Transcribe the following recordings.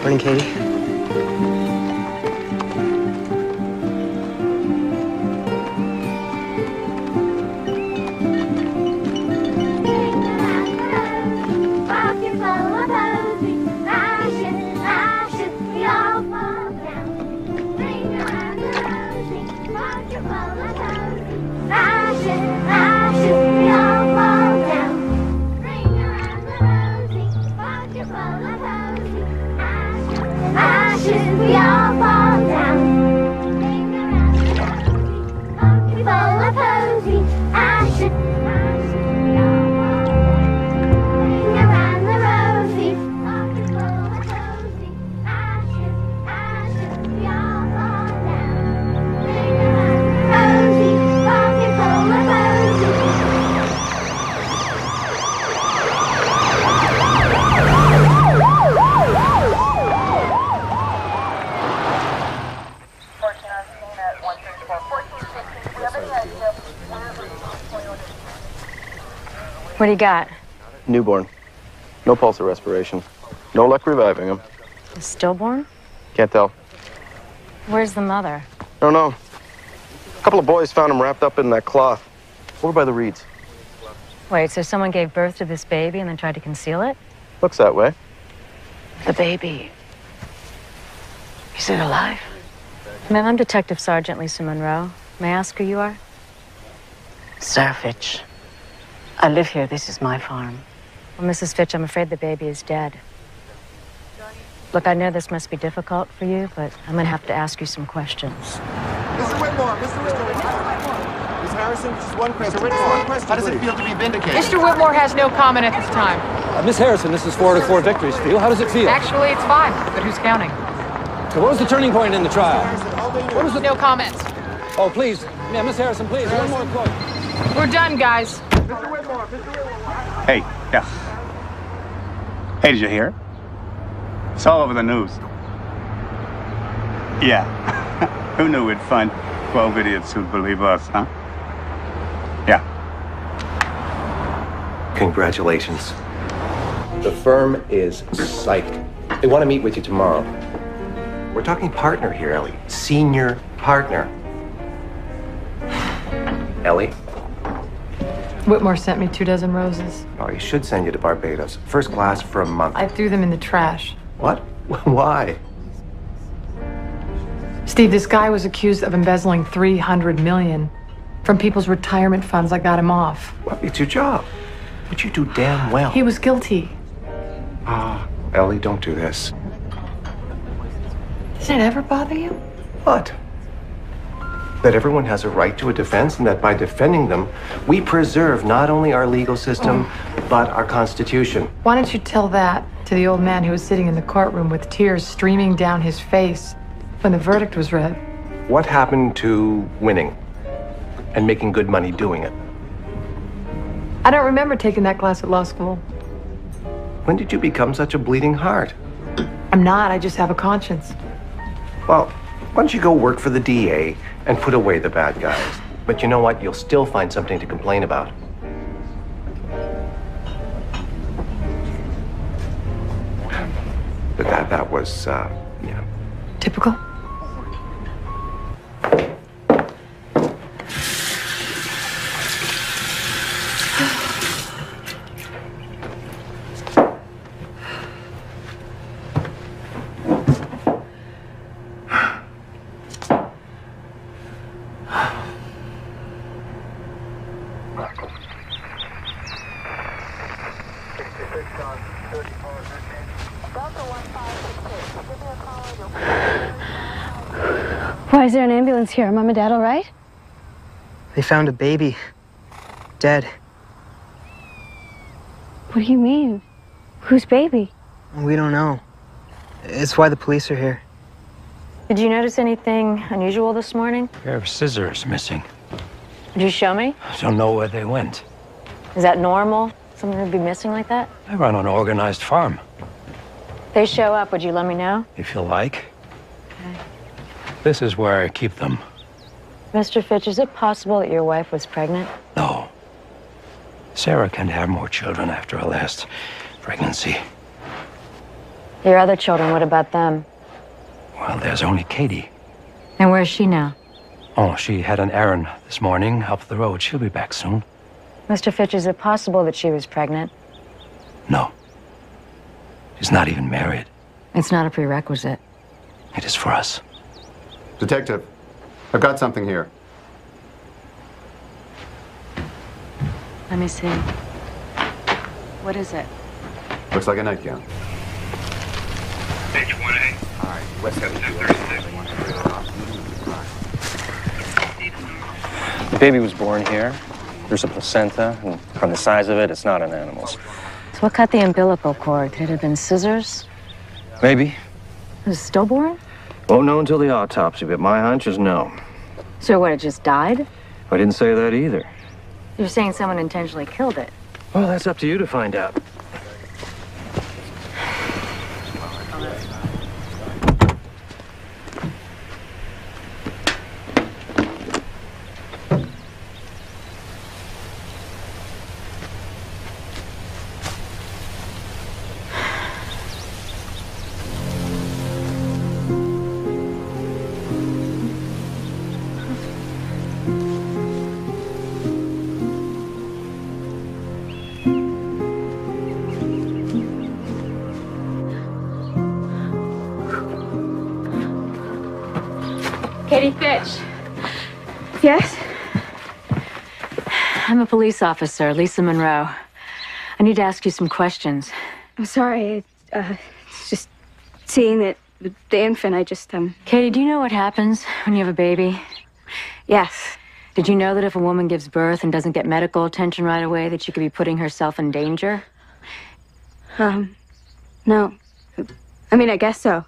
Morning, Katie. What do you got? Newborn. No pulse or respiration. No luck reviving him. A stillborn? Can't tell. Where's the mother? Don't know. A couple of boys found him wrapped up in that cloth. Over by the reeds. Wait, so someone gave birth to this baby and then tried to conceal it? Looks that way. The baby. Is it alive? Ma'am, I'm Detective Sergeant Lisa Monroe. May I ask who you are? Sarah Fitch. I live here. This is my farm. Well, Mrs. Fitch, I'm afraid the baby is dead. Look, I know this must be difficult for you, but I'm going to have to ask you some questions. Mr. Whitmore, Mr. Whitmore. Ms. Harrison, just one question. How does it feel to be vindicated? Mr. Whitmore has no comment at this time. Miss Harrison, this is 4-4 victories for you. How does it feel? Actually, it's fine, but who's counting? So what was the turning point in the trial? What was the... No comments. Oh, please. Yeah, Miss Harrison, please. One more quote. We're done, guys. Mr. Whitmore, Mr. Whitmore. Hey, yeah. Hey, did you hear? It's all over the news. Yeah. Who knew we'd find 12 idiots who'd believe us, huh? Yeah. Congratulations. The firm is psyched. They want to meet with you tomorrow. We're talking partner here, Ellie. Senior partner. Ellie? Whitmore sent me 24 roses. Oh, he should send you to Barbados. First class for a month. I threw them in the trash. What? Why? Steve, this guy was accused of embezzling $300 million from people's retirement funds. I got him off. Well, it's your job. But you do damn well. He was guilty. Ah, Ellie, don't do this. Does it ever bother you? What? That everyone has a right to a defense and that by defending them, we preserve not only our legal system, but our Constitution. Why don't you tell that to the old man who was sitting in the courtroom with tears streaming down his face when the verdict was read? What happened to winning and making good money doing it? I don't remember taking that class at law school. When did you become such a bleeding heart? I'm not. I just have a conscience. Well, why don't you go work for the DA and put away the bad guys? But you know what? You'll still find something to complain about. But that was, yeah. Typical? Why is there an ambulance here? Are Mom and Dad all right? They found a baby. Dead. What do you mean? Whose baby? We don't know. It's why the police are here. Did you notice anything unusual this morning? A pair of scissors missing. Did you show me? I don't know where they went. Is that normal? Something would be missing like that? I run an organized farm. If they show up, would you let me know? If you like. Okay. This is where I keep them. Mr. Fitch, is it possible that your wife was pregnant? No. Sarah can have more children after her last pregnancy. Your other children, what about them? Well, there's only Katie. And where's she now? Oh, she had an errand this morning up the road. She'll be back soon. Mr. Fitch, is it possible that she was pregnant? No. She's not even married. It's not a prerequisite. It is for us. Detective, I've got something here. Let me see. What is it? Looks like a nightgown. Page 1A. All right, West Coast 236. The baby was born here. There's a placenta, and from the size of it, it's not an animal's. So what cut the umbilical cord? Could it have been scissors? Maybe. Was it stillborn? Won't know until the autopsy, but my hunch is no. So what, it just died? I didn't say that either. You're saying someone intentionally killed it? Well, that's up to you to find out. Katie Fitch. Yes? I'm a police officer, Lisa Monroe. I need to ask you some questions. I'm sorry. It's just seeing that the infant, I just, Katie, do you know what happens when you have a baby? Yes. Did you know that if a woman gives birth and doesn't get medical attention right away, that she could be putting herself in danger? No. I mean, I guess so.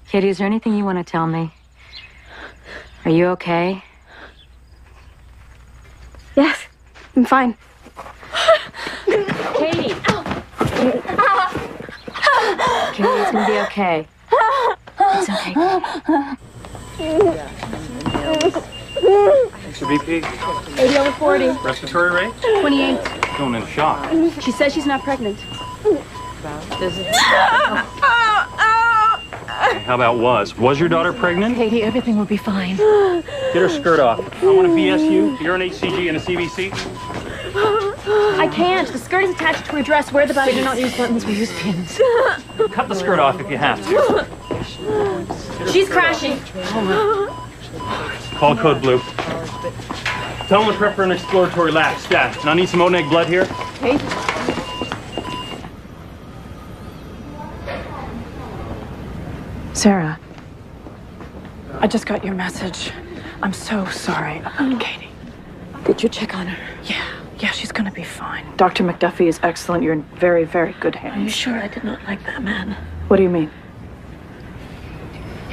Katie, is there anything you want to tell me? Are you okay? Yes, I'm fine. Katie! Katie, it's gonna be okay. It's okay. What's your BP? 80 over 40. Respiratory rate? 28. Going into shock. She says she's not pregnant. How about was? Was your daughter pregnant? Katie, everything will be fine. Get her skirt off. I want a BSU, urine HCG, and a CBC. I can't. The skirt is attached to her dress. Where the button? We do not use buttons, we use pins. Cut the skirt off if you have to. She's crashing. Call code blue. Tell them to prep for an exploratory lab. Stat. Now need some O-neg blood here. Okay. Sarah, I just got your message. I'm so sorry about Katie. Did you check on her? Yeah, she's gonna be fine. Dr. McDuffie is excellent. You're in very, very good hands. Are you sure I did not like that man? What do you mean?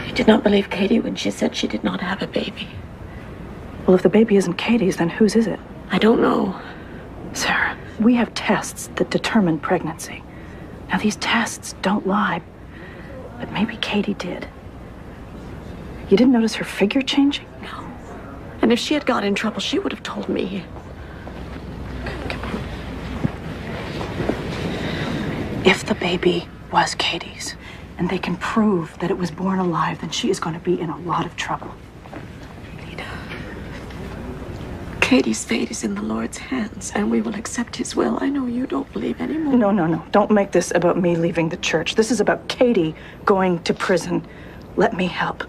You did not believe Katie when she said she did not have a baby. Well, if the baby isn't Katie's, then whose is it? I don't know. Sarah, we have tests that determine pregnancy. Now, these tests don't lie, but maybe Katie did. You didn't notice her figure changing? No. And if she had got in trouble, she would have told me. If the baby was Katie's, and they can prove that it was born alive, then she is going to be in a lot of trouble. Lita, Katie's fate is in the Lord's hands, and we will accept his will. I know you don't believe anymore. No. Don't make this about me leaving the church. This is about Katie going to prison. Let me help.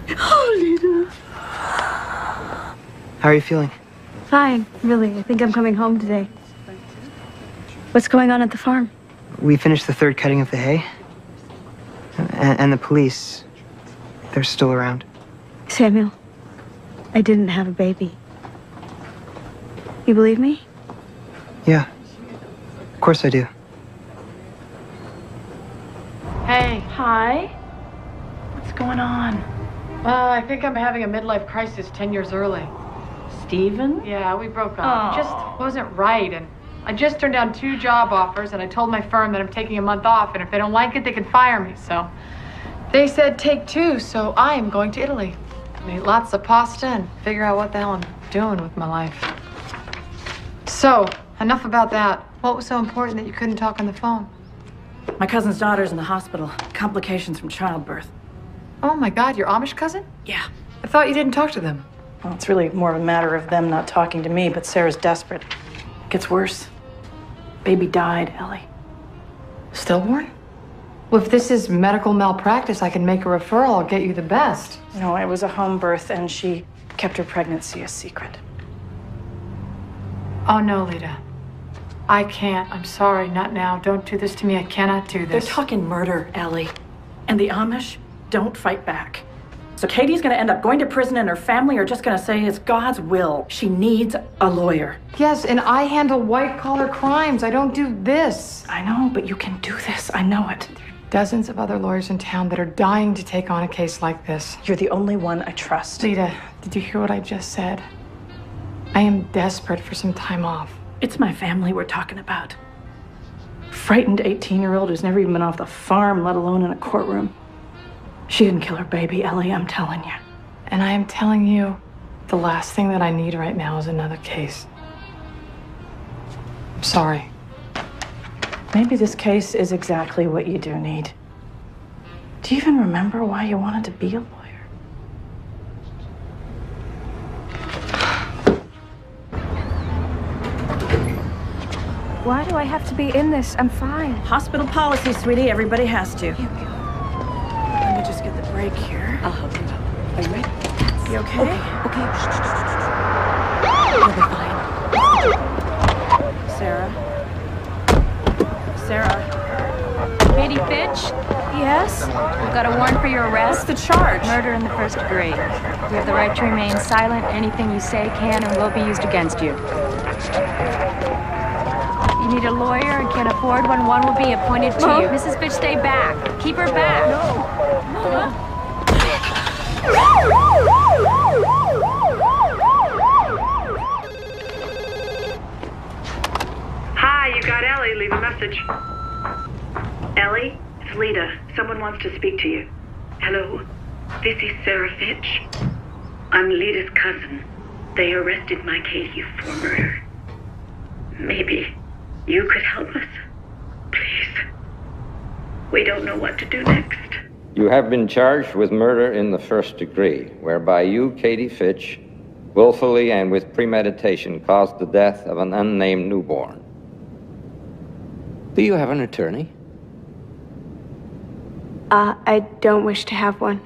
Oh, Lita. How are you feeling? Fine, really. I think I'm coming home today. What's going on at the farm? We finished the third cutting of the hay. And the police, they're still around. Samuel, I didn't have a baby. You believe me? Yeah. Of course I do. Hey. Hi. What's going on? I think I'm having a midlife crisis 10 years early. Steven? Yeah, we broke up. It just wasn't right, and I just turned down 2 job offers, and I told my firm that I'm taking a month off, and if they don't like it, they can fire me. So they said take 2, so I am going to Italy. Eat lots of pasta and figure out what the hell I'm doing with my life. So, enough about that. What was so important that you couldn't talk on the phone? My cousin's daughter's in the hospital. Complications from childbirth. Oh my God, your Amish cousin? Yeah. I thought you didn't talk to them. Well, it's really more of a matter of them not talking to me, but Sarah's desperate. Gets worse. Baby died, Ellie. Stillborn? Well, if this is medical malpractice, I can make a referral. I'll get you the best. No, it was a home birth, and she kept her pregnancy a secret. Oh, no, Lita. I can't. I'm sorry. Not now. Don't do this to me. I cannot do They're this. talking murder, Ellie. And the Amish don't fight back. So Katie's gonna end up going to prison, and her family are just gonna say it's God's will. She needs a lawyer. Yes, and I handle white-collar crimes. I don't do this. I know, but you can do this. I know it. Dozens of other lawyers in town that are dying to take on a case like this. You're the only one I trust. Lita, did you hear what I just said? I am desperate for some time off. It's my family we're talking about. Frightened 18-year-old who's never even been off the farm, let alone in a courtroom. She didn't kill her baby, Ellie, I'm telling you. And I am telling you, the last thing that I need right now is another case. I'm sorry. Maybe this case is exactly what you do need. Do you even remember why you wanted to be a lawyer? Why do I have to be in this? I'm fine. Hospital policy, sweetie. Everybody has to. Let me just get the break here. I'll help you. Are you ready? You okay? Okay. You'll be fine. Sarah? Sarah? Katie Fitch? Yes? We've got a warrant for your arrest. What's the charge? Murder in the first degree. You have the right to remain silent. Anything you say can and will be used against you. You need a lawyer and can't afford one. One will be appointed to you. Mrs. Fitch, stay back. Keep her back. Hi, you got Ellie. Leave a message. Ellie, it's Lita. Someone wants to speak to you. Hello, this is Sarah Fitch. I'm Lita's cousin. They arrested my Katie for murder. Maybe you could help us? Please. We don't know what to do next. You have been charged with murder in the first degree, whereby you, Katie Fitch, willfully and with premeditation caused the death of an unnamed newborn. Do you have an attorney? I don't wish to have one.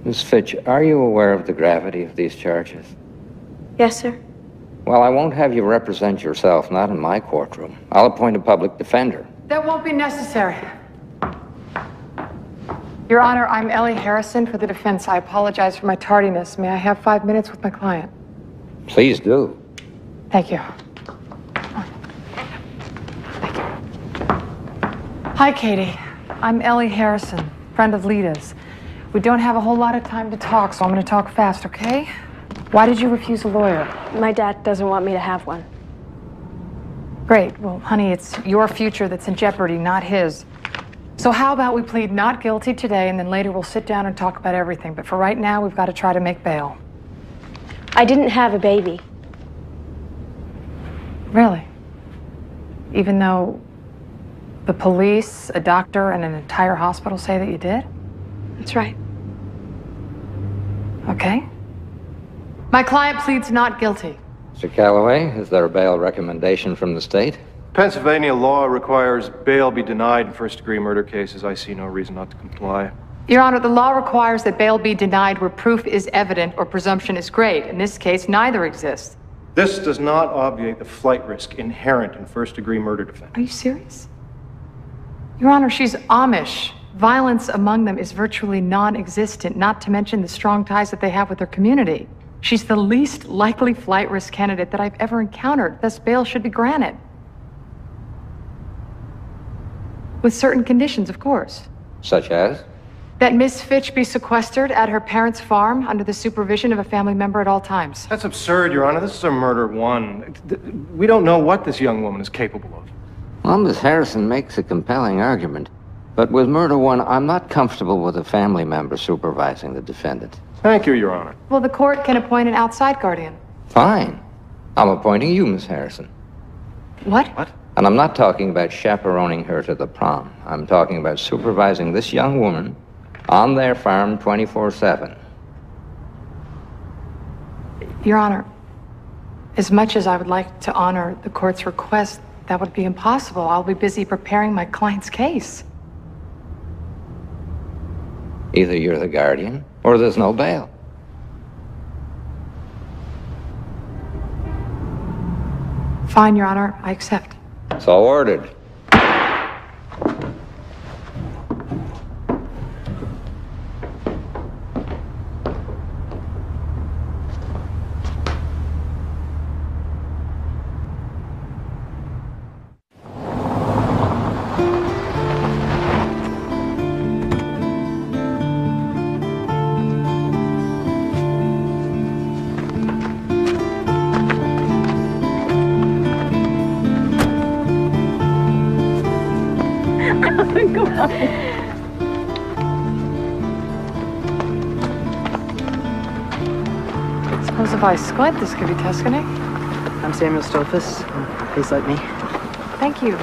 Miss Fitch, are you aware of the gravity of these charges? Yes, sir. Well, I won't have you represent yourself, not in my courtroom. I'll appoint a public defender. That won't be necessary. Your Honor, I'm Ellie Harrison for the defense. I apologize for my tardiness. May I have 5 minutes with my client? Please do. Thank you. Thank you. Hi, Katie. I'm Ellie Harrison, friend of Lita's. We don't have a whole lot of time to talk, so I'm going to talk fast, okay? Why did you refuse a lawyer? My dad doesn't want me to have one. Great. Well, honey, it's your future that's in jeopardy, not his. So how about we plead not guilty today, and then later we'll sit down and talk about everything. But for right now, we've got to try to make bail. I didn't have a baby. Really? Even though the police, a doctor, and an entire hospital say that you did? That's right. Okay. My client pleads not guilty. Mr. Calloway, is there a bail recommendation from the state? Pennsylvania law requires bail be denied in first-degree murder cases. I see no reason not to comply. Your Honor, the law requires that bail be denied where proof is evident or presumption is great. In this case, neither exists. This does not obviate the flight risk inherent in first-degree murder defense. Are you serious? Your Honor, she's Amish. Violence among them is virtually non-existent, not to mention the strong ties that they have with their community. She's the least likely flight risk candidate that I've ever encountered. Thus, bail should be granted. With certain conditions, of course. Such as? That Miss Fitch be sequestered at her parents' farm under the supervision of a family member at all times. That's absurd, Your Honor. This is a murder one. We don't know what this young woman is capable of. Well, Miss Harrison makes a compelling argument. But with murder one, I'm not comfortable with a family member supervising the defendant. Thank you, Your Honor. Well, the court can appoint an outside guardian. Fine. I'm appointing you, Miss Harrison. What? What? And I'm not talking about chaperoning her to the prom. I'm talking about supervising this young woman on their farm 24/7. Your Honor, as much as I would like to honor the court's request, that would be impossible. I'll be busy preparing my client's case. Either you're the guardian, or there's no bail. Fine, Your Honor, I accept. So ordered. Suppose if I squint, this could be Tuscany. I'm Samuel Stolfus. Please let me. Thank you.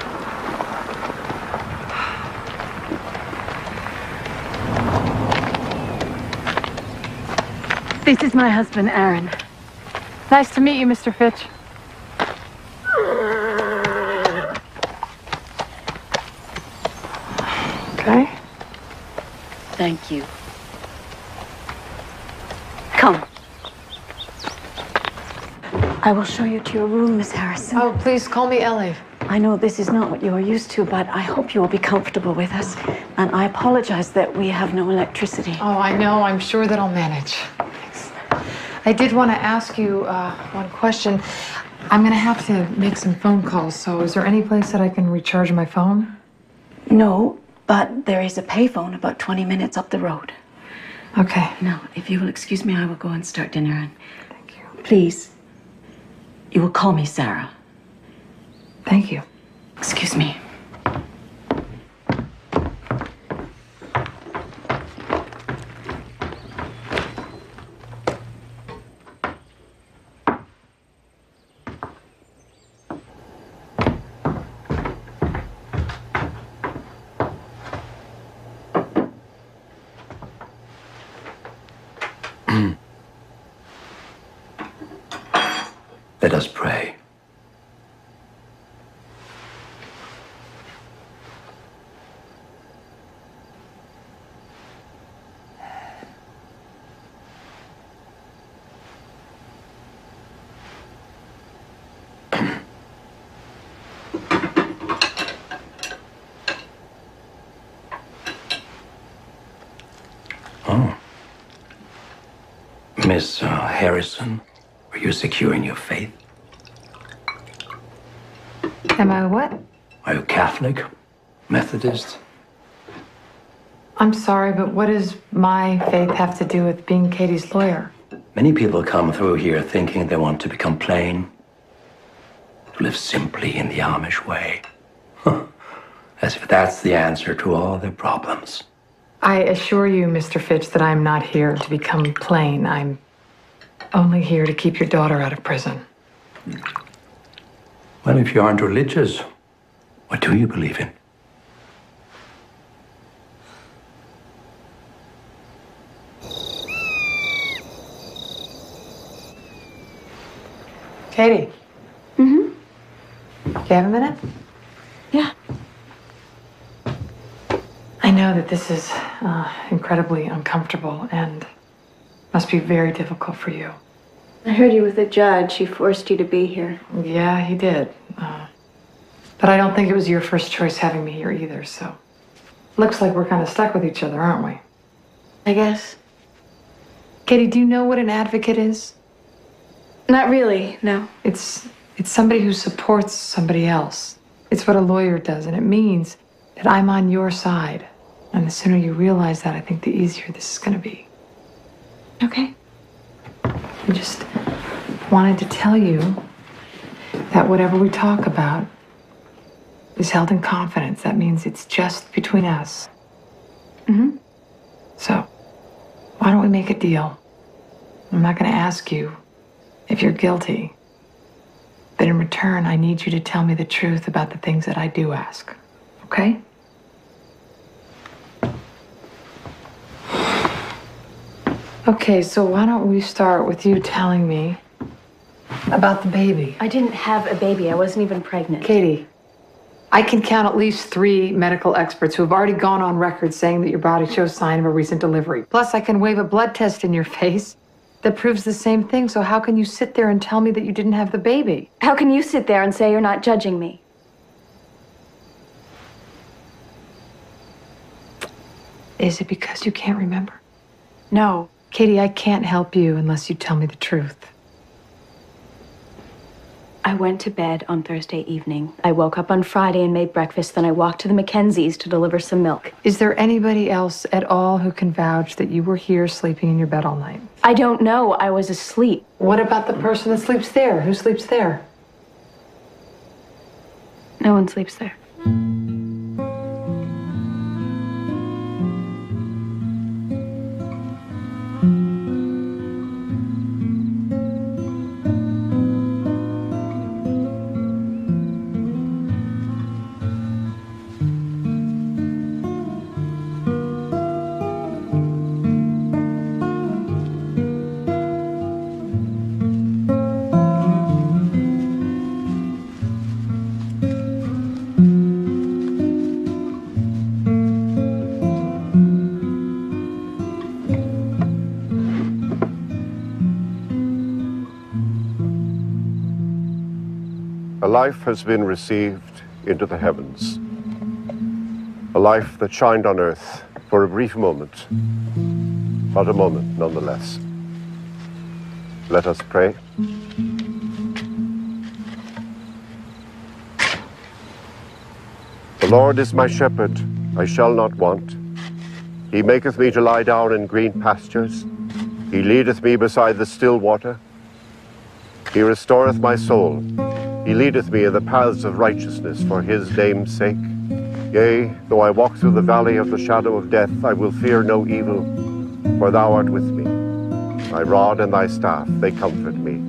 This is my husband, Aaron. Nice to meet you, Mr. Fitch. Okay. Thank you. Come. I will show you to your room, Miss Harrison. Oh, please call me Ellie. I know this is not what you are used to, but I hope you will be comfortable with us. And I apologize that we have no electricity. Oh, I know. I'm sure that I'll manage. Thanks. I did want to ask you one question. I'm going to have to make some phone calls, so is there any place that I can recharge my phone? No, but there is a payphone about 20 minutes up the road. Okay. Now, if you will excuse me, I will go and start dinner. And thank you. Please, you will call me Sarah. Thank you. Excuse me. Let us pray. Oh. Miss Harrison, are you secure in your faith? Am I what? Are you Catholic? Methodist? I'm sorry, but what does my faith have to do with being Katie's lawyer? Many people come through here thinking they want to become plain, to live simply in the Amish way. As if that's the answer to all their problems. I assure you, Mr. Fitch, that I'm not here to become plain. I'm only here to keep your daughter out of prison. Well, if you aren't religious, what do you believe in? Katie. Mm-hmm. Do you have a minute? Yeah. I know that this is incredibly uncomfortable and must be very difficult for you. I heard you with the judge. He forced you to be here. Yeah, he did. But I don't think it was your first choice having me here either, so. Looks like we're kind of stuck with each other, aren't we? I guess. Katie, do you know what an advocate is? Not really, no. It's somebody who supports somebody else. It's what a lawyer does, and it means that I'm on your side. And the sooner you realize that, I think the easier this is going to be. Okay. I just wanted to tell you that whatever we talk about is held in confidence. That means it's just between us. Mm-hmm. So, why don't we make a deal? I'm not going to ask you if you're guilty. But in return, I need you to tell me the truth about the things that I do ask. Okay? Okay, so why don't we start with you telling me about the baby? I didn't have a baby. I wasn't even pregnant. Katie, I can count at least 3 medical experts who have already gone on record saying that your body shows sign of a recent delivery. Plus, I can wave a blood test in your face that proves the same thing. So how can you sit there and tell me that you didn't have the baby? How can you sit there and say you're not judging me? Is it because you can't remember? No. Katie, I can't help you unless you tell me the truth. I went to bed on Thursday evening. I woke up on Friday and made breakfast. Then I walked to the Mackenzies to deliver some milk. Is there anybody else at all who can vouch that you were here sleeping in your bed all night? I don't know. I was asleep. What about the person that sleeps there? Who sleeps there? No one sleeps there. A life has been received into the heavens. A life that shined on earth for a brief moment, but a moment nonetheless. Let us pray. The Lord is my shepherd, I shall not want. He maketh me to lie down in green pastures. He leadeth me beside the still water. He restoreth my soul. He leadeth me in the paths of righteousness for his name's sake. Yea, though I walk through the valley of the shadow of death, I will fear no evil, for thou art with me. Thy rod and thy staff, they comfort me.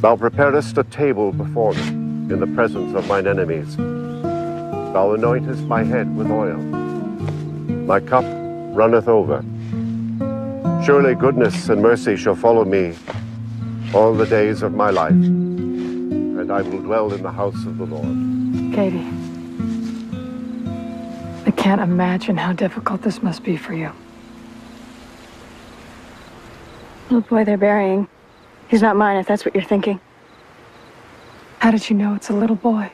Thou preparest a table before me in the presence of mine enemies. Thou anointest my head with oil. My cup runneth over. Surely goodness and mercy shall follow me all the days of my life, and I will dwell in the house of the Lord. Katie, I can't imagine how difficult this must be for you. Little boy they're burying. He's not mine, if that's what you're thinking. How did you know it's a little boy?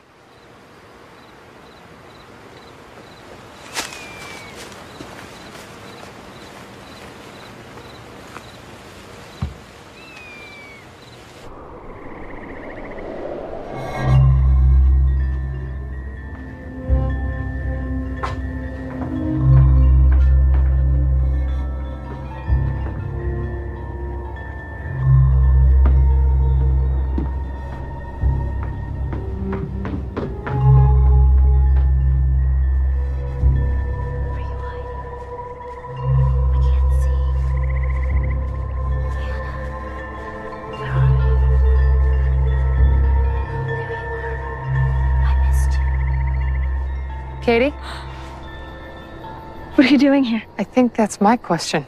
Katie? What are you doing here? I think that's my question.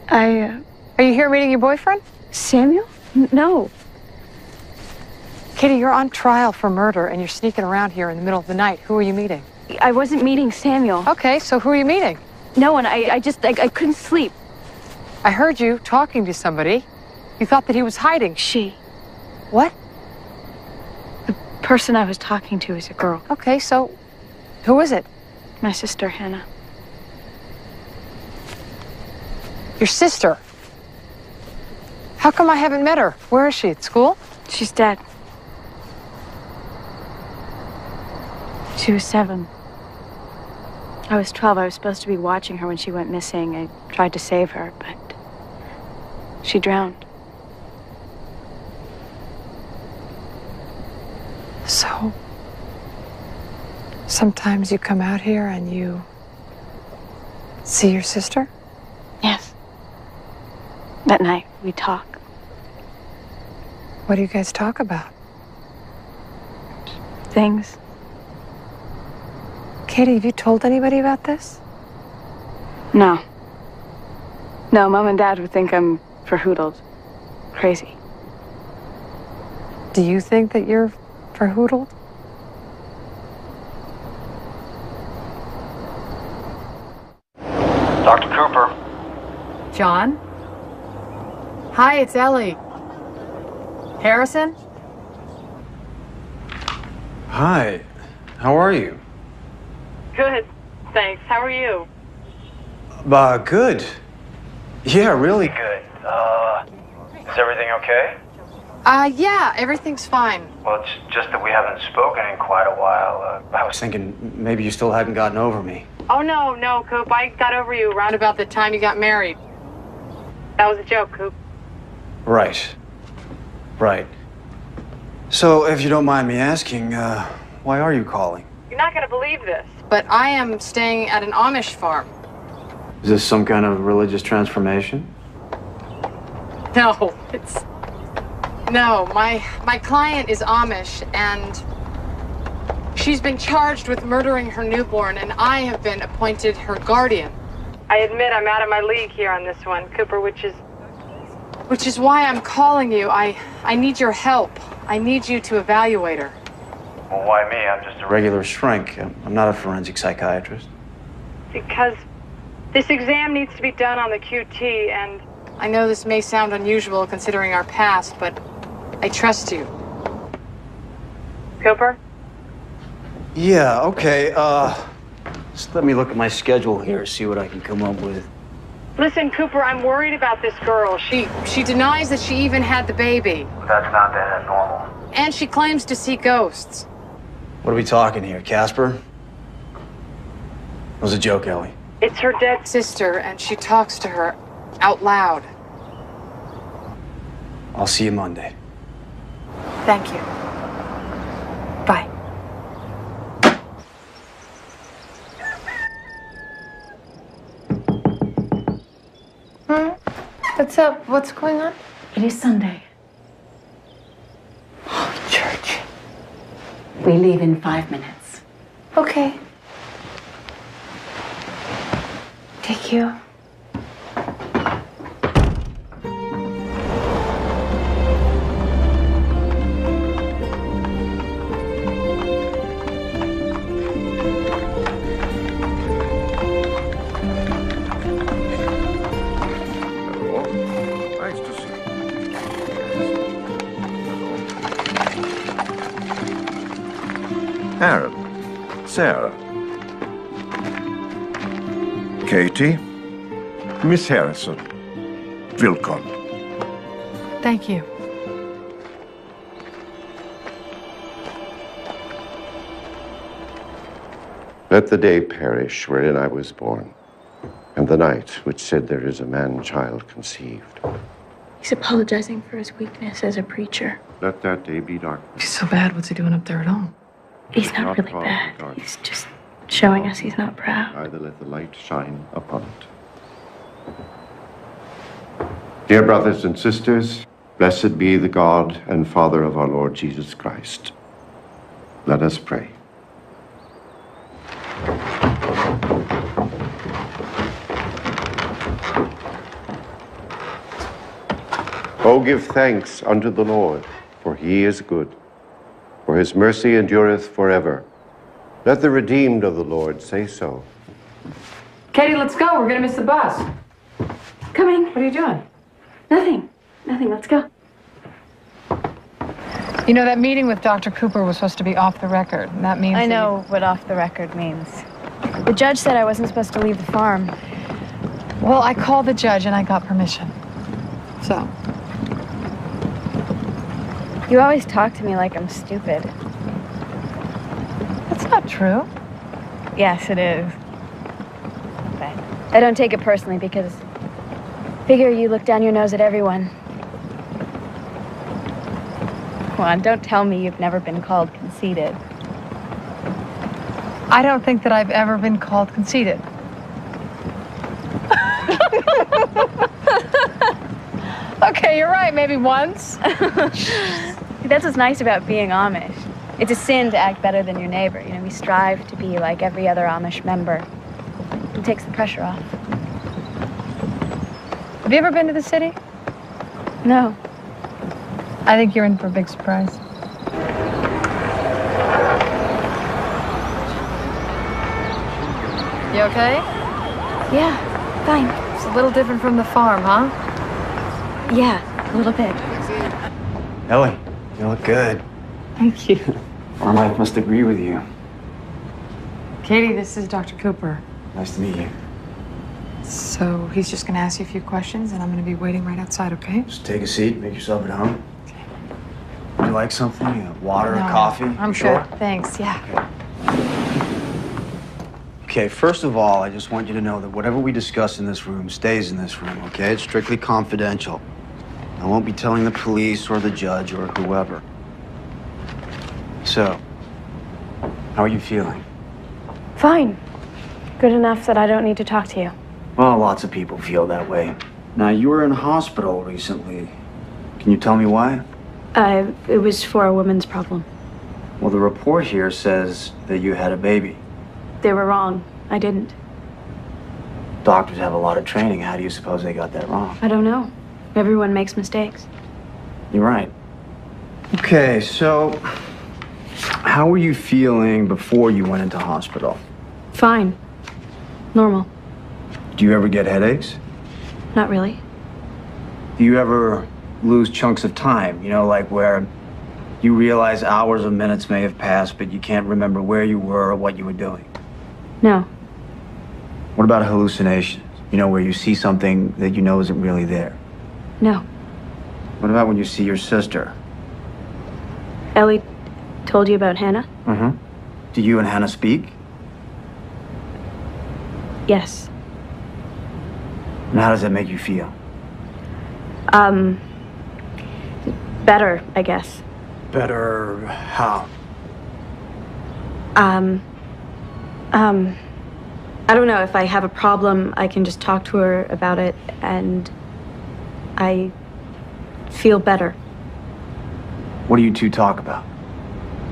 Are you here meeting your boyfriend? Samuel? No. Katie, you're on trial for murder and you're sneaking around here in the middle of the night. Who are you meeting? I wasn't meeting Samuel. Okay, so who are you meeting? No one. I couldn't sleep. I heard you talking to somebody. You thought that he was hiding. She. What? The person I was talking to is a girl. Okay, so who is it? My sister, Hannah. Your sister? How come I haven't met her? Where is she, at school? She's dead. She was 7. I was 12. I was supposed to be watching her when she went missing. I tried to save her, but she drowned. So, sometimes you come out here and you see your sister? Yes. That night, we talk. What do you guys talk about? things. Katie, have you told anybody about this? No. No, Mom and Dad would think I'm verhoodled. Crazy. Do you think that you're verhoodled? Dr. Cooper. John? Hi, it's Ellie. Harrison? Hi. How are you? Good, thanks. How are you? Good. Yeah, really good. Is everything okay? Yeah, everything's fine. Well, it's just that we haven't spoken in quite a while. I was thinking maybe you still hadn't gotten over me. Oh, no, Coop. I got over you around about the time you got married. That was a joke, Coop. Right. So, if you don't mind me asking, why are you calling? You're not gonna believe this, but I am staying at an Amish farm. Is this some kind of religious transformation? No, No, my client is Amish, and she's been charged with murdering her newborn, and I have been appointed her guardian. I admit I'm out of my league here on this one, Cooper, which is why I'm calling you. I need your help. I need you to evaluate her. Well, why me? I'm just a Regular shrink. I'm not a forensic psychiatrist. Because this exam needs to be done on the QT, and I know this may sound unusual considering our past, but I trust you. Cooper? Yeah, okay. Just let me look at my schedule here, see what I can come up with. Listen, Cooper, I'm worried about this girl. She denies that she even had the baby. That's not that normal. And she claims to see ghosts. What are we talking here, Casper? It was a joke, Ellie. It's her dead sister, and she talks to her out loud. I'll see you Monday. Thank you. Bye. What's up? What's going on? It is Sunday. Church. We leave in 5 minutes. Okay. Take you. Nice to see you. Aaron, Sarah, Katie, Miss Harrison, Wilcon. Thank you. Let the day perish wherein I was born, and the night which said there is a man-child conceived. He's apologizing for his weakness as a preacher. Let that day be darkness. He's so bad. What's he doing up there at home? He's not really bad. He's just showing us he's not proud. Neither let the light shine upon it. Dear brothers and sisters, blessed be the God and Father of our Lord Jesus Christ. Let us pray. Oh, give thanks unto the Lord, for he is good, for his mercy endureth forever. Let the redeemed of the Lord say so. Katie, let's go. We're gonna miss the bus. Coming. What are you doing? Nothing. Let's go. You know, that meeting with Dr. Cooper was supposed to be off the record, and that means I know what off the record means. The judge said I wasn't supposed to leave the farm. Well, I called the judge and I got permission. So. You always talk to me like I'm stupid. That's not true. Yes, it is. But I don't take it personally because I figure you look down your nose at everyone. Come on, don't tell me you've never been called conceited. I don't think that I've ever been called conceited. Okay, you're right, maybe once. That's what's nice about being Amish. It's a sin to act better than your neighbor. You know, we strive to be like every other Amish member. It takes the pressure off. Have you ever been to the city? No. I think you're in for a big surprise. You okay? Yeah, fine. It's a little different from the farm, huh? Yeah, a little bit. Ellie, you look good. Thank you. Our life must agree with you. Katie, this is Dr. Cooper. Nice to meet you. So he's just gonna ask you a few questions and I'm gonna be waiting right outside, okay? Just take a seat, make yourself at home. Would you like something? Water, No, coffee? I'm sure. good. Thanks, yeah. Okay, first of all, I just want you to know that whatever we discuss in this room stays in this room, okay? It's strictly confidential. I won't be telling the police or the judge or whoever. So, how are you feeling? Fine. Good enough that I don't need to talk to you. Well, lots of people feel that way. Now, you were in hospital recently. Can you tell me why? It was for a woman's problem. Well, the report here says that you had a baby. They were wrong. I didn't. Doctors have a lot of training. How do you suppose they got that wrong? I don't know. Everyone makes mistakes. You're right. Okay, so how were you feeling before you went into hospital? Fine. Normal. Do you ever get headaches? Not really. Do you ever lose chunks of time? You know, like where you realize hours or minutes may have passed, but you can't remember where you were or what you were doing? No. What about hallucinations? You know, where you see something that you know isn't really there? No. What about when you see your sister? Ellie told you about Hannah? Mm-hmm. Do you and Hannah speak? Yes. And how does that make you feel? Better, I guess. Better how? I don't know. If I have a problem, I can just talk to her about it, and I feel better. What do you two talk about?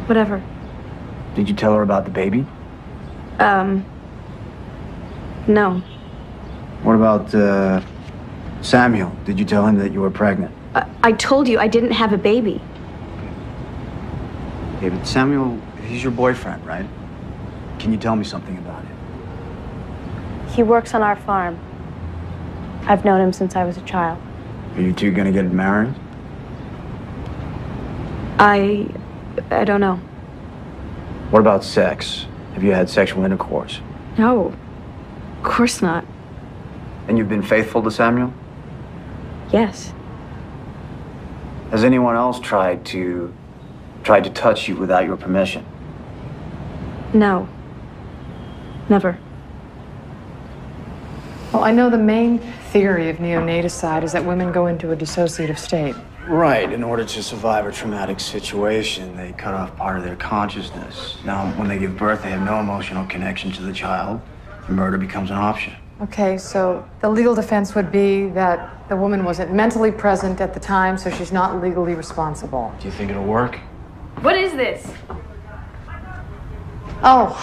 Whatever. Did you tell her about the baby? No. What about, Samuel? Did you tell him that you were pregnant? I told you I didn't have a baby. Okay, but Samuel, he's your boyfriend, right? Can you tell me something about it? He works on our farm. I've known him since I was a child. Are you two gonna get married? I don't know. What about sex? Have you had sexual intercourse? No. Of course not. And you've been faithful to Samuel? Yes. Has anyone else tried to touch you without your permission? No. Never. Well, I know the main theory of neonaticide is that women go into a dissociative state. Right. In order to survive a traumatic situation, they cut off part of their consciousness. Now, when they give birth, they have no emotional connection to the child. Murder becomes an option. Okay, so the legal defense would be that the woman wasn't mentally present at the time, so she's not legally responsible. Do you think it'll work? What is this? Oh,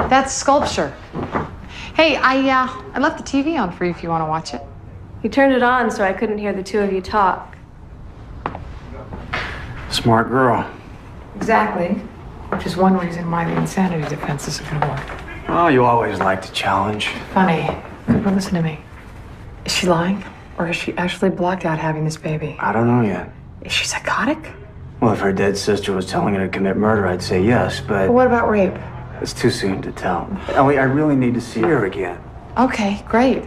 that's sculpture. Hey, I left the TV on for you if you want to watch it. You turned it on so I couldn't hear the two of you talk. Smart girl. Exactly. Which is one reason why the insanity defense isn't going to work. Oh, you always like to challenge. Funny. But listen to me. Is she lying? Or has she actually blocked out having this baby? I don't know yet. Is she psychotic? Well, if her dead sister was telling her to commit murder, I'd say yes, but... What about rape? It's too soon to tell. Ellie, I really need to see her again. Okay, great.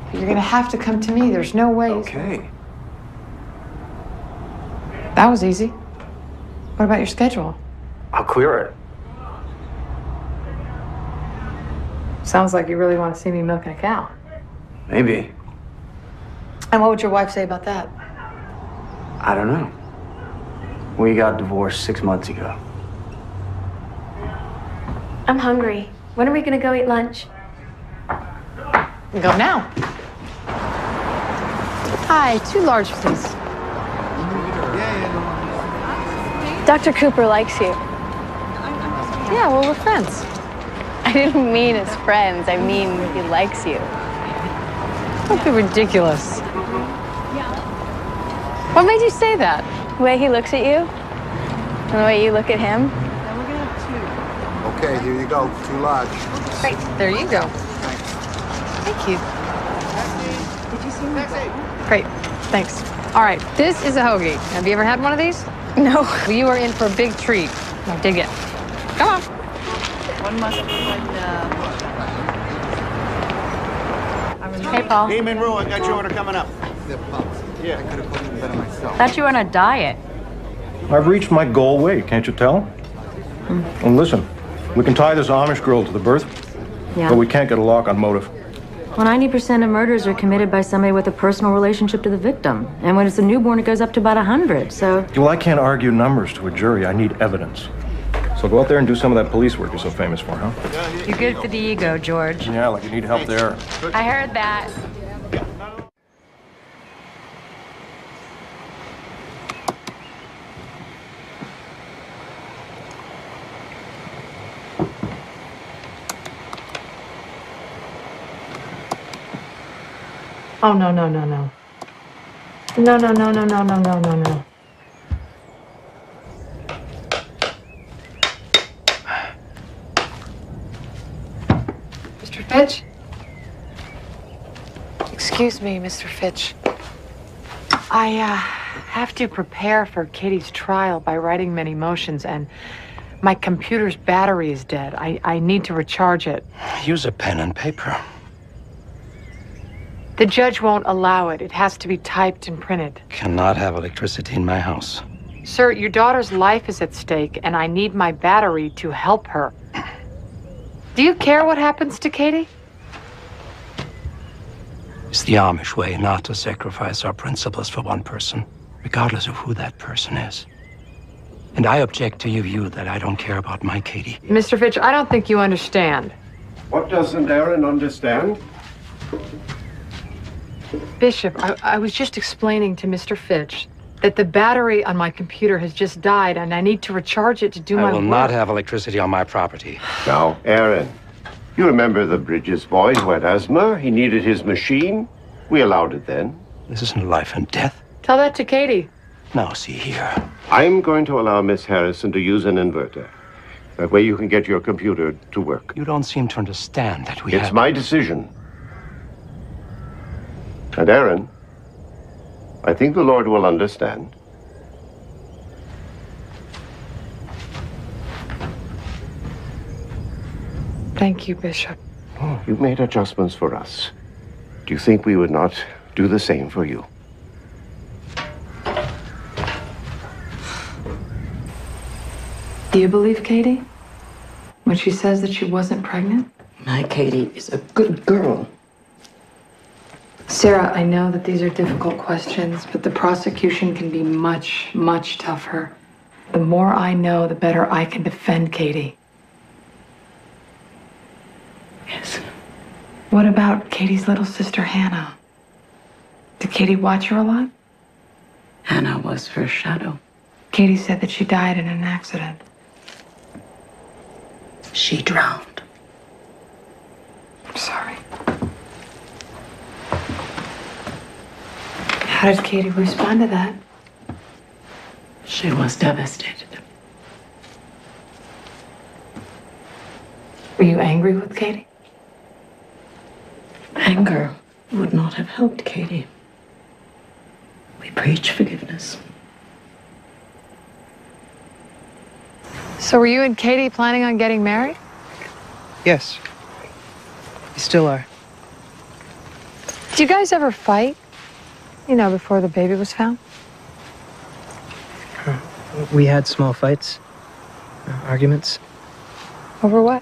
But you're going to have to come to me. There's no way. Okay. That was easy. What about your schedule? I'll clear it. Sounds like you really want to see me milking a cow. Maybe. And what would your wife say about that? I don't know. We got divorced 6 months ago. I'm hungry. When are we gonna go eat lunch? Go now. Hi, 2 large, please. Dr. Cooper likes you. Yeah, well, we're friends. I didn't mean as friends. I mean he likes you. Don't be ridiculous. What made you say that? The way he looks at you, and the way you look at him. Okay, here you go. 2 large. Great. There you go. Thank you. Did you see me? Great. Thanks. All right, this is a hoagie. Have you ever had one of these? No. Well, you are in for a big treat. Now dig it. Come on. One must Hey, Paul. Hey, Monroe, I got your order coming up. Yeah, I could have put it in better myself. Thought you were on a diet. I've reached my goal weight, can't you tell? And listen, we can tie this Amish girl to the birth, Yeah. but we can't get a lock on motive. Well, 90% of murders are committed by somebody with a personal relationship to the victim. And when it's a newborn, it goes up to about 100, so... Well, I can't argue numbers to a jury. I need evidence. So go out there and do some of that police work you're so famous for, huh? You're good for the ego, George. Yeah, like you need help there. I heard that. Oh, no, no, no, no. No, no, no, no, no, no, no, no, no. Mr. Fitch? Excuse me, Mr. Fitch. I have to prepare for Katie's trial by writing many motions, and my computer's battery is dead. I need to recharge it. Use a pen and paper. The judge won't allow it. It has to be typed and printed. Cannot have electricity in my house. Sir, your daughter's life is at stake, and I need my battery to help her. Do you care what happens to Katie? It's the Amish way not to sacrifice our principles for one person, regardless of who that person is. And I object to your view that I don't care about my Katie. Mr. Fitch, I don't think you understand. What doesn't Aaron understand? Bishop, I was just explaining to Mr. Fitch that the battery on my computer has just died, and I need to recharge it to do my I will work. not have electricity on my property. Now, Aaron, you remember the Bridges boy who had asthma? He needed his machine. We allowed it then. This isn't life and death. Tell that to Katie. Now, see here. I'm going to allow Miss Harrison to use an inverter. That way you can get your computer to work. You don't seem to understand that we It's have... my decision. And Aaron, I think the Lord will understand. Thank you, Bishop. Oh, you've made adjustments for us. Do you think we would not do the same for you? Do you believe Katie when she says that she wasn't pregnant? My Katie is a good girl. Sarah, I know that these are difficult questions, but the prosecution can be much, much tougher. The more I know, the better I can defend Katie. Yes. What about Katie's little sister, Hannah? Did Katie watch her a lot? Hannah was her shadow. Katie said that she died in an accident. She drowned. I'm sorry. How did Katie respond to that? She was devastated. Were you angry with Katie? Anger would not have helped Katie. We preach forgiveness. So were you and Katie planning on getting married? Yes. We still are. Did you guys ever fight? You know, before the baby was found? We had small fights, arguments. Over what?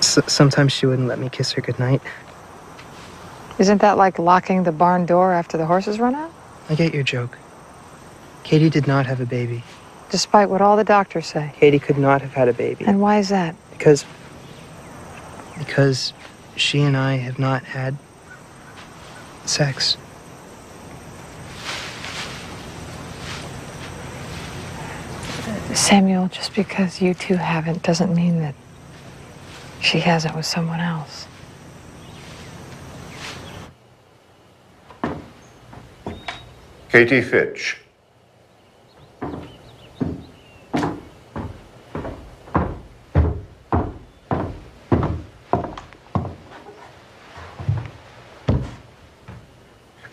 Sometimes she wouldn't let me kiss her goodnight. Isn't that like locking the barn door after the horses run out? I get your joke. Katie did not have a baby. Despite what all the doctors say. Katie could not have had a baby. And why is that? Because she and I have not had sex. Samuel, just because you two haven't doesn't mean that she hasn't with someone else. Katie Fitch.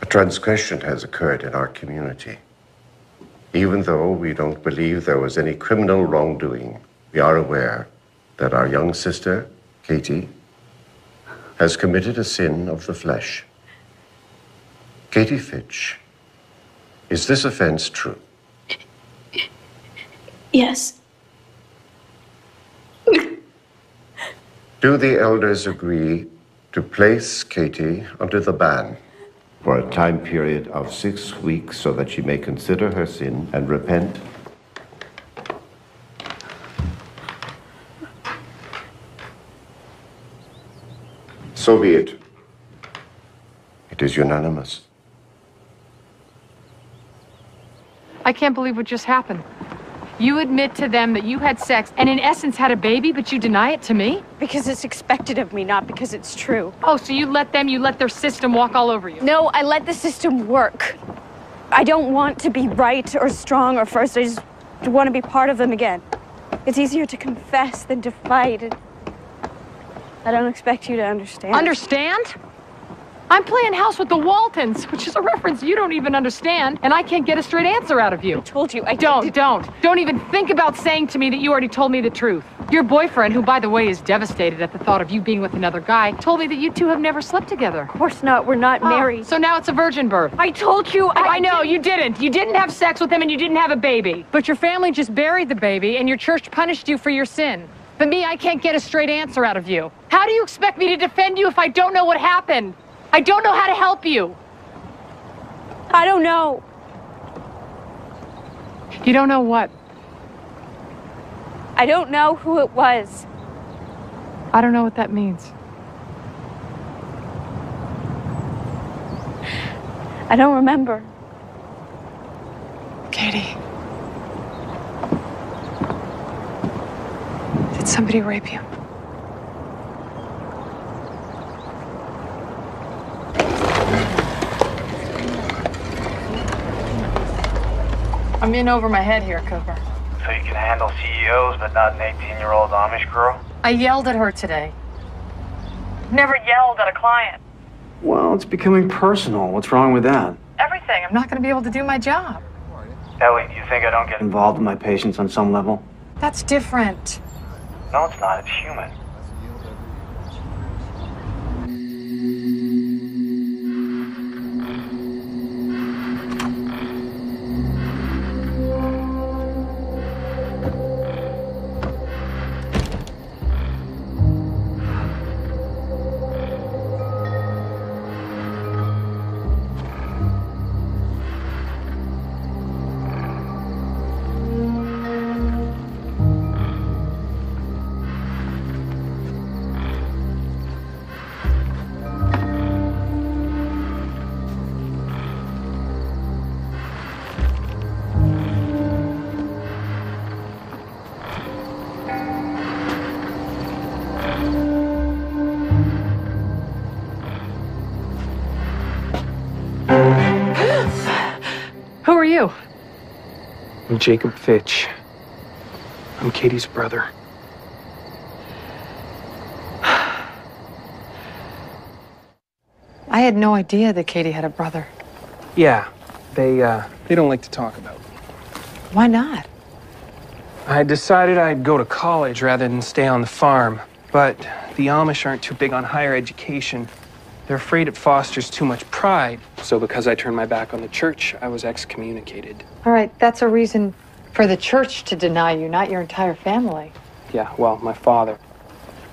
A transgression has occurred in our community. Even though we don't believe there was any criminal wrongdoing, we are aware that our young sister, Katie, has committed a sin of the flesh. Katie Fitch, is this offense true? Yes. Do the elders agree to place Katie under the ban for a time period of 6 weeks so that she may consider her sin and repent? So be it. It is unanimous. I can't believe what just happened. You admit to them that you had sex and in essence had a baby, but you deny it to me? Because it's expected of me, not because it's true. Oh, so you let their system walk all over you? No, I let the system work. I don't want to be right or strong or first. I just want to be part of them again. It's easier to confess than to fight. I don't expect you to understand. Understand? I'm playing house with the Waltons, which is a reference you don't even understand, and I can't get a straight answer out of you. I told you, Don't even think about saying to me that you already told me the truth. Your boyfriend, who by the way is devastated at the thought of you being with another guy, told me that you two have never slept together. Of course not, we're not married. So now it's a virgin birth. I told you, I know, you didn't. You didn't have sex with him and you didn't have a baby. But your family just buried the baby and your church punished you for your sin. But me, I can't get a straight answer out of you. How do you expect me to defend you if I don't know what happened? I don't know how to help you. I don't know. You don't know what? I don't know who it was. I don't know what that means. I don't remember. Katie. Did somebody rape you? I'm in over my head here, Cooper. So you can handle CEOs, but not an 18-year-old Amish girl? I yelled at her today. Never yelled at a client. Well, it's becoming personal. What's wrong with that? Everything. I'm not going to be able to do my job. Ellie, do you think I don't get Involved in my patients on some level? That's different. No, it's not. It's human. Who are you? I'm Jacob Fitch. I'm Katie's brother. I had no idea that Katie had a brother. Yeah, they don't like to talk about me. Why not? I decided I'd go to college rather than stay on the farm, but the Amish aren't too big on higher education. They're afraid it fosters too much pride. So because I turned my back on the church, I was excommunicated. All right, that's a reason for the church to deny you, not your entire family. Yeah, well, my father.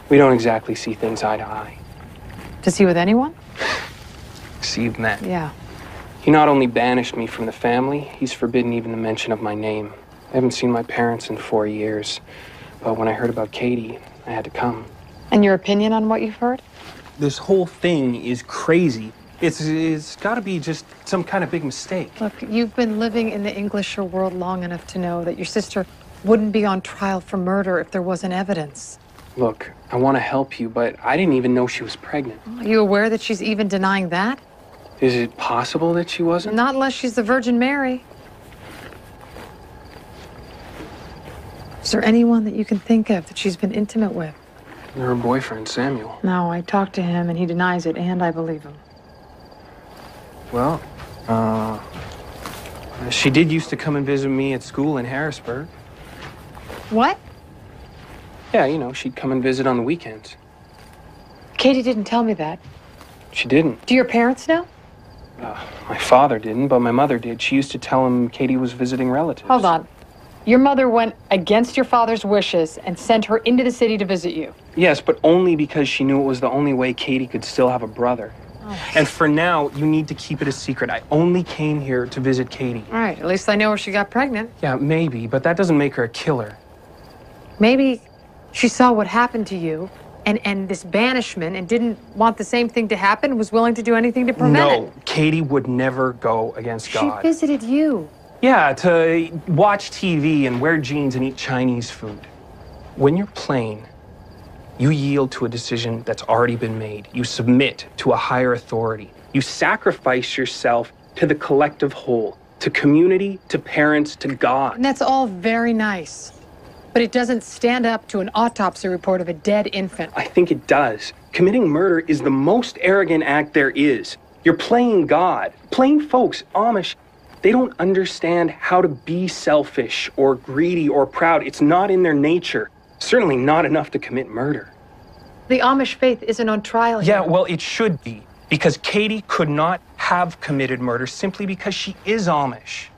We don't exactly see things eye to eye. Does he with anyone? See, you've met. Yeah. He not only banished me from the family, he's forbidden even the mention of my name. I haven't seen my parents in 4 years, but when I heard about Katie, I had to come. And your opinion on what you've heard? This whole thing is crazy. It's got to be just some kind of big mistake. Look, you've been living in the Englisher world long enough to know that your sister wouldn't be on trial for murder if there wasn't evidence. Look, I want to help you, but I didn't even know she was pregnant. Are you aware that she's even denying that? Is it possible that she wasn't? Not unless she's the Virgin Mary. Is there anyone that you can think of that she's been intimate with? Her boyfriend, Samuel. No, I talked to him and he denies it, and I believe him. Well, she did used to come and visit me at school in Harrisburg. What? Yeah, you know, she'd come and visit on the weekends. Katie didn't tell me that. She didn't. Do your parents know? My father didn't, but my mother did. She used to tell him Katie was visiting relatives. Hold on. Your mother went against your father's wishes and sent her into the city to visit you. Yes, but only because she knew it was the only way Katie could still have a brother. Oh. And for now, you need to keep it a secret. I only came here to visit Katie. All right, at least I know where she got pregnant. Yeah, maybe, but that doesn't make her a killer. Maybe she saw what happened to you and this banishment and didn't want the same thing to happen, was willing to do anything to prevent it. No, Katie would never go against God. She visited you. Yeah, to watch TV and wear jeans and eat Chinese food. When you're playing, you yield to a decision that's already been made. You submit to a higher authority. You sacrifice yourself to the collective whole, to community, to parents, to God. And that's all very nice. But it doesn't stand up to an autopsy report of a dead infant. I think it does. Committing murder is the most arrogant act there is. You're playing God. Plain folks, Amish, they don't understand how to be selfish or greedy or proud. It's not in their nature. Certainly not enough to commit murder. The Amish faith isn't on trial here. Yeah, well, it should be. Because Katie could not have committed murder simply because she is Amish.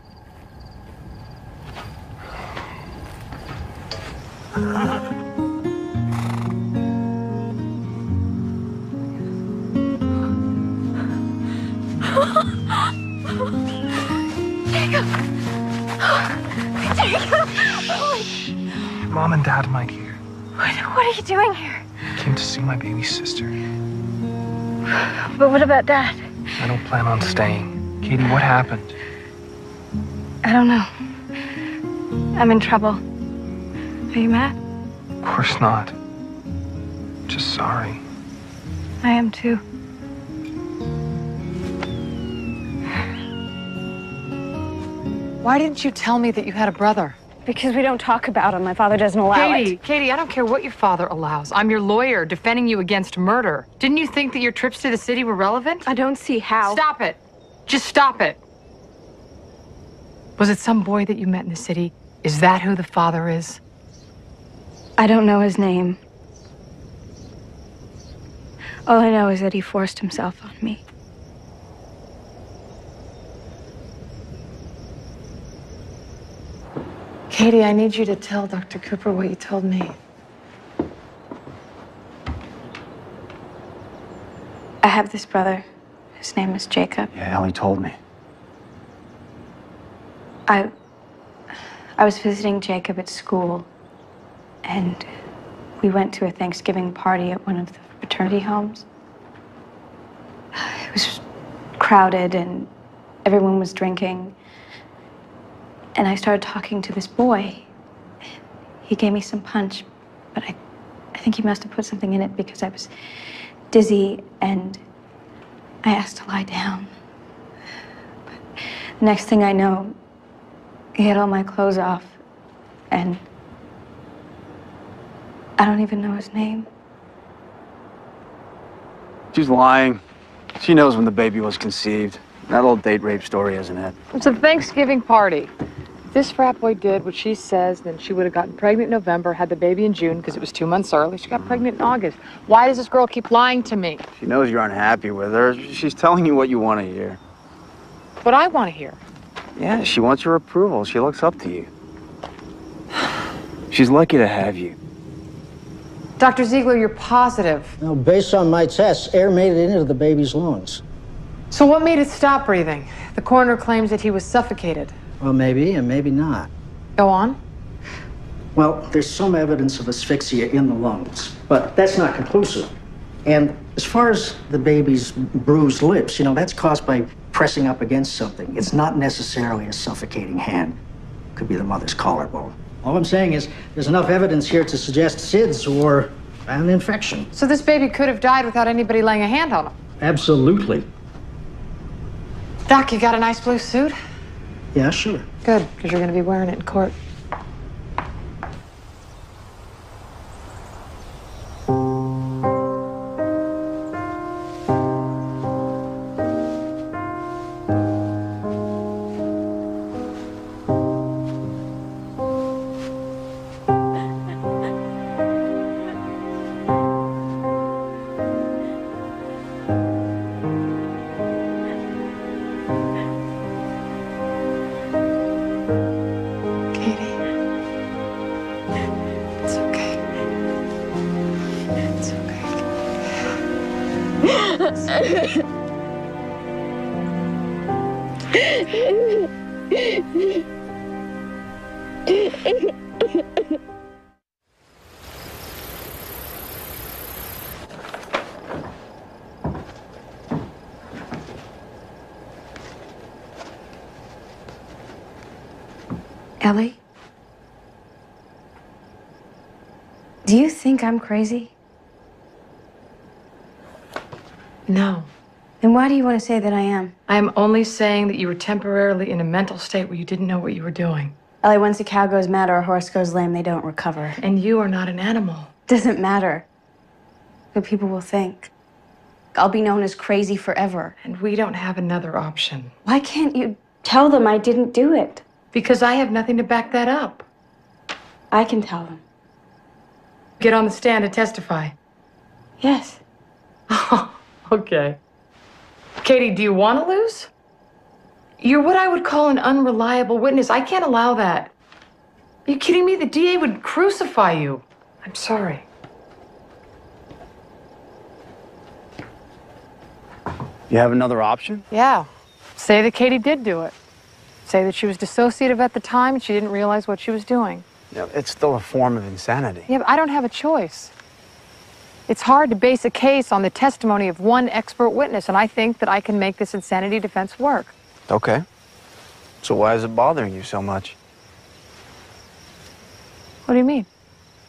Jacob! Jacob! Mom and Dad might hear. What are you doing here? I came to see my baby sister. But what about Dad? I don't plan on staying. Katie, what happened? I don't know. I'm in trouble. Are you mad? Of course not. Just sorry. I am too. Why didn't you tell me that you had a brother? Because we don't talk about him. My father doesn't allow it. Katie, I don't care what your father allows. I'm your lawyer defending you against murder. Didn't you think that your trips to the city were relevant? I don't see how. Stop it. Just stop it. Was it some boy that you met in the city? Is that who the father is? I don't know his name. All I know is that he forced himself on me. Katie, I need you to tell Dr. Cooper what you told me. I have this brother. His name is Jacob. Yeah, Ellie told me. I was visiting Jacob at school, and we went to a Thanksgiving party at one of the fraternity homes. It was crowded, and everyone was drinking. And I started talking to this boy. He gave me some punch, but I think he must have put something in it because I was dizzy, and I asked to lie down. But the next thing I know, he had all my clothes off, and I don't even know his name. She's lying. She knows when the baby was conceived. That old date rape story, isn't it? It's a Thanksgiving party. If this frat boy did what she says, then she would have gotten pregnant in November, had the baby in June because it was 2 months early. She got pregnant in August. Why does this girl keep lying to me? She knows you're unhappy with her. She's telling you what you want to hear. What I want to hear. Yeah, she wants your approval. She looks up to you. She's lucky to have you. Dr. Ziegler, you're positive. Now, based on my tests, air made it into the baby's lungs. So what made it stop breathing? The coroner claims that he was suffocated. Well, maybe and maybe not. Go on. Well, there's some evidence of asphyxia in the lungs, but that's not conclusive. And as far as the baby's bruised lips, that's caused by pressing up against something. It's not necessarily a suffocating hand. Could be the mother's collarbone. All I'm saying is there's enough evidence here to suggest SIDS or an infection. So this baby could have died without anybody laying a hand on him? Absolutely. Doc, you got a nice blue suit? Yeah, sure. Good, because you're going to be wearing it in court. Ellie? Do you think I'm crazy? No. Then why do you want to say that I am? I am only saying that you were temporarily in a mental state where you didn't know what you were doing. Ellie, once a cow goes mad or a horse goes lame, they don't recover. And you are not an animal. Doesn't matter. What people will think. I'll be known as crazy forever. And we don't have another option. Why can't you tell them I didn't do it? Because I have nothing to back that up. I can tell them. Get on the stand and testify. Yes. Okay. Katie, do you want to lose? You're what I would call an unreliable witness. I can't allow that. Are you kidding me? The DA would crucify you. I'm sorry. You have another option? Yeah. Say that Katie did do it. Say that she was dissociative at the time and she didn't realize what she was doing. Yeah, it's still a form of insanity. Yeah, but I don't have a choice. It's hard to base a case on the testimony of one expert witness, and I think that I can make this insanity defense work. Okay. So why is it bothering you so much? What do you mean?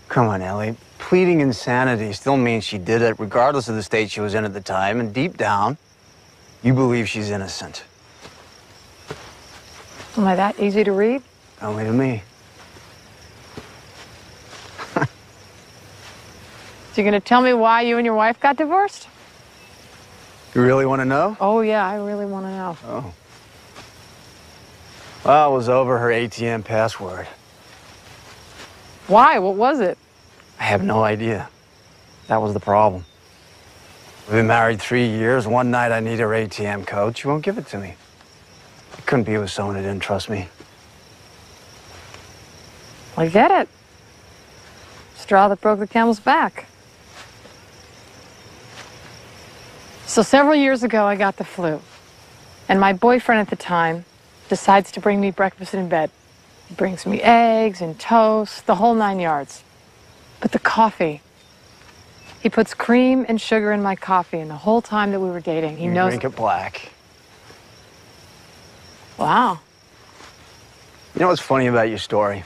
Come on, Ellie. Pleading insanity still means she did it regardless of the state she was in at the time, and deep down, you believe she's innocent. Am I that easy to read? Only to me. So you're going to tell me why you and your wife got divorced? You really want to know? Oh, yeah, I really want to know. Oh. Well, it was over her ATM password. Why? What was it? I have no idea. That was the problem. We've been married 3 years. One night I need her ATM code. She won't give it to me. I couldn't be with someone who didn't trust me. I get it. Straw that broke the camel's back. So several years ago, I got the flu. And my boyfriend at the time decides to bring me breakfast in bed. He brings me eggs and toast, the whole 9 yards. But the coffee, he puts cream and sugar in my coffee, and the whole time that we were dating, he knows. Drink it black. Wow. You know what's funny about your story?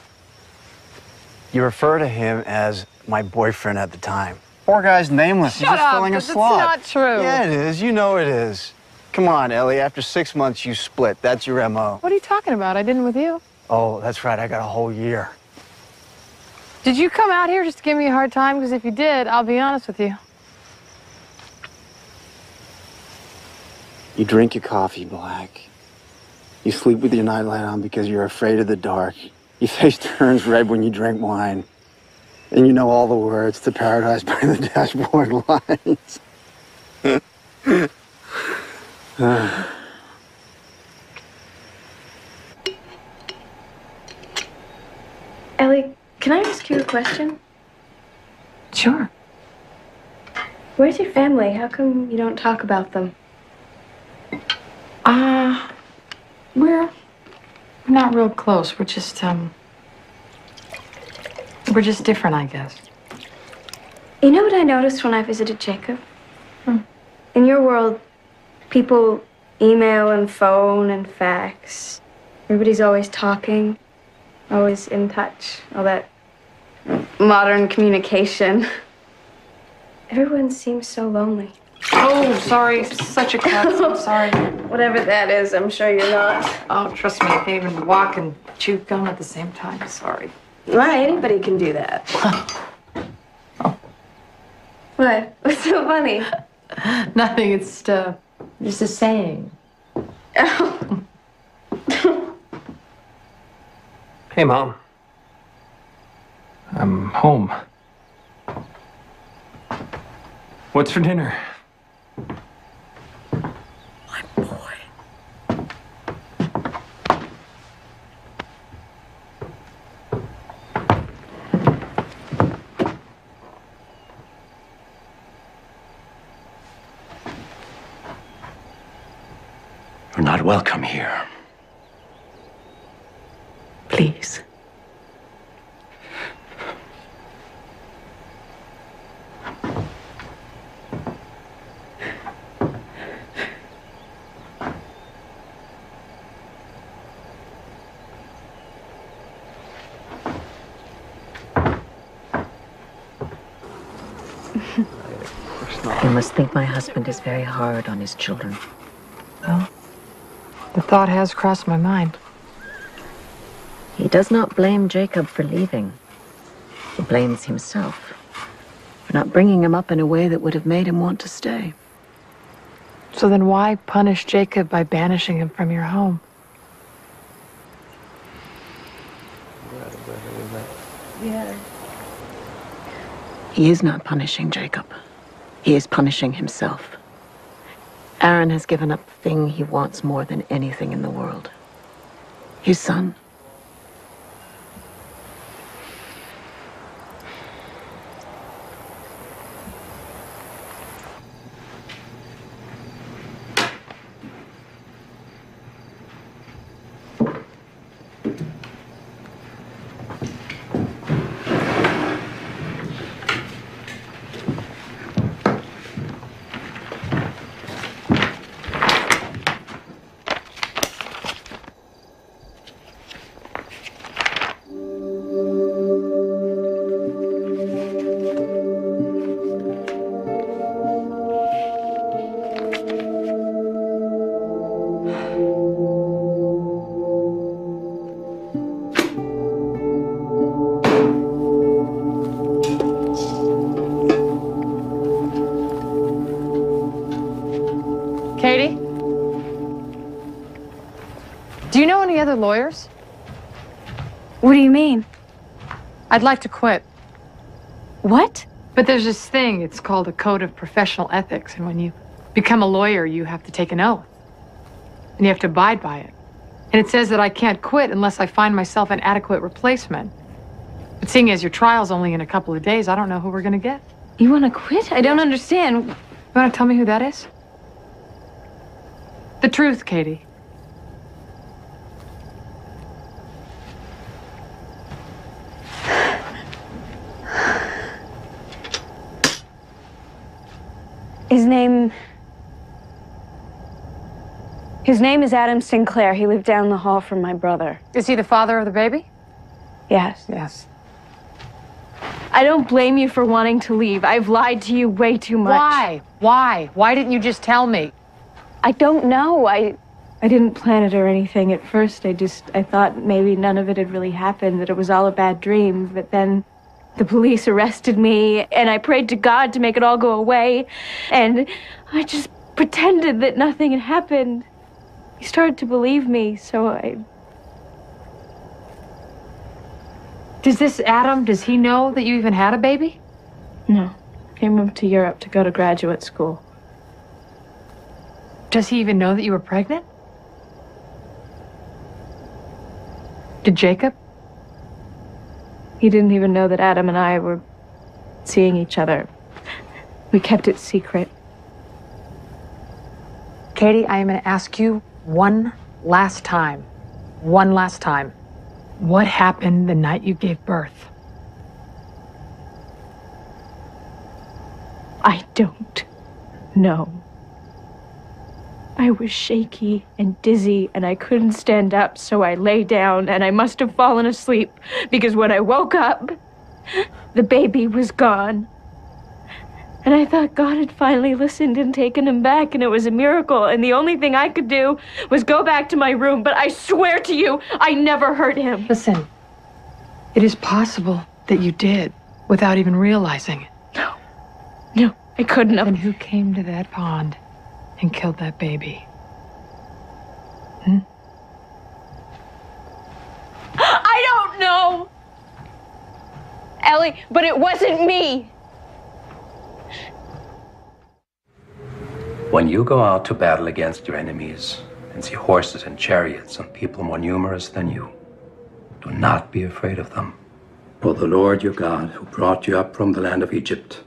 You refer to him as my boyfriend at the time. Poor guy's nameless. He's just filling a slot. That's not true. Yeah, it is. You know it is. Come on, Ellie. After 6 months, you split. That's your MO. What are you talking about? I didn't with you. Oh, that's right. I got a whole year. Did you come out here just to give me a hard time? Because if you did, I'll be honest with you. You drink your coffee black. You sleep with your nightlight on because you're afraid of the dark. Your face turns red when you drink wine. And you know all the words to Paradise by the Dashboard Lights. Ellie, can I ask you a question? Sure. Where's your family? How come you don't talk about them? We're not real close. We're just different, I guess. You know what I noticed when I visited Jacob? In your world, people email and phone and fax. Everybody's always talking. Always in touch. All that modern communication. Everyone seems so lonely. Oh, sorry. Such a klutz. I'm sorry. Whatever that is, I'm sure you're not. Oh, trust me. I can't even walk and chew gum at the same time. Sorry. Why? Anybody can do that. What? What's so funny? Nothing. It's just a saying. Oh. Hey, Mom. I'm home. What's for dinner? You're not welcome here. Please. You must think my husband is very hard on his children. Well, the thought has crossed my mind. He does not blame Jacob for leaving. He blames himself for not bringing him up in a way that would have made him want to stay. So then why punish Jacob by banishing him from your home? Yeah. He is not punishing Jacob. He is punishing himself. Aaron has given up the thing he wants more than anything in the world. His son. Katie? Do you know any other lawyers? What do you mean? I'd like to quit. What? But there's this thing, it's called a code of professional ethics, and when you become a lawyer, you have to take an oath. And you have to abide by it. And it says that I can't quit unless I find myself an adequate replacement. But seeing as your trial's only in a couple of days, I don't know who we're gonna get. You want to quit? I don't understand. You wanna tell me who that is? The truth, Katie. His name is Adam Sinclair. He lived down the hall from my brother. Is he the father of the baby? Yes. Yes. I don't blame you for wanting to leave. I've lied to you way too much. Why? Why? Why didn't you just tell me? I don't know. I didn't plan it or anything at first. I thought maybe none of it had really happened, that it was all a bad dream. But then the police arrested me, and I prayed to God to make it all go away. And I just pretended that nothing had happened. He started to believe me, so I... Does this Adam, does he know that you even had a baby? No. He moved to Europe to go to graduate school. Does he even know that you were pregnant? Did Jacob? He didn't even know that Adam and I were seeing each other. We kept it secret. Katie, I am going to ask you one last time. One last time. What happened the night you gave birth? I don't know. I was shaky and dizzy, and I couldn't stand up, so I lay down, and I must have fallen asleep, because when I woke up, the baby was gone. And I thought God had finally listened and taken him back, and it was a miracle, and the only thing I could do was go back to my room, but I swear to you, I never hurt him. Listen, it is possible that you did without even realizing it. No, I couldn't have. And who came to that pond and killed that baby? I don't know! Ellie, but it wasn't me! When you go out to battle against your enemies and see horses and chariots and people more numerous than you, do not be afraid of them. For the Lord your God, who brought you up from the land of Egypt,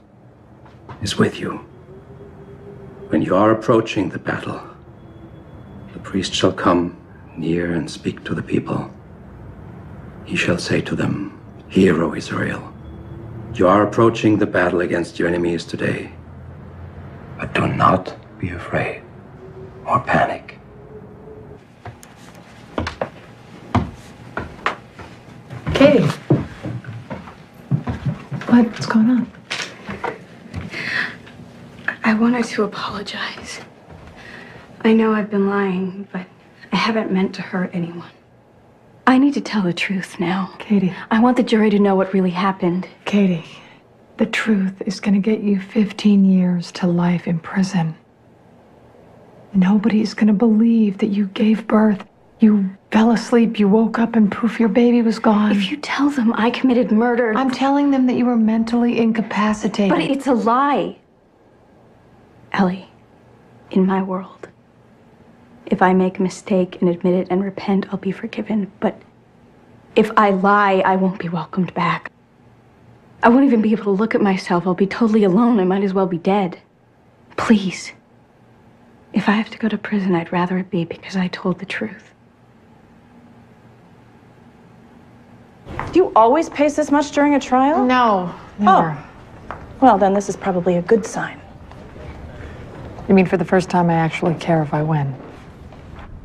is with you. When you are approaching the battle, the priest shall come near and speak to the people. He shall say to them, "Hear, O Israel, you are approaching the battle against your enemies today, but do not be afraid or panic." Katie. What's going on? I wanted to apologize. I know I've been lying, but I haven't meant to hurt anyone. I need to tell the truth now. Katie. I want the jury to know what really happened. Katie, the truth is going to get you 15 years to life in prison. Nobody's going to believe that you gave birth. You fell asleep, you woke up, and poof, your baby was gone. If you tell them I committed murder... I'm telling them that you were mentally incapacitated. But it's a lie. Ellie, in my world, if I make a mistake and admit it and repent, I'll be forgiven. But if I lie, I won't be welcomed back. I won't even be able to look at myself. I'll be totally alone. I might as well be dead. Please. If I have to go to prison, I'd rather it be because I told the truth. Do you always pace this much during a trial? No, never. Oh. Well, then this is probably a good sign. You mean for the first time I actually care if I win?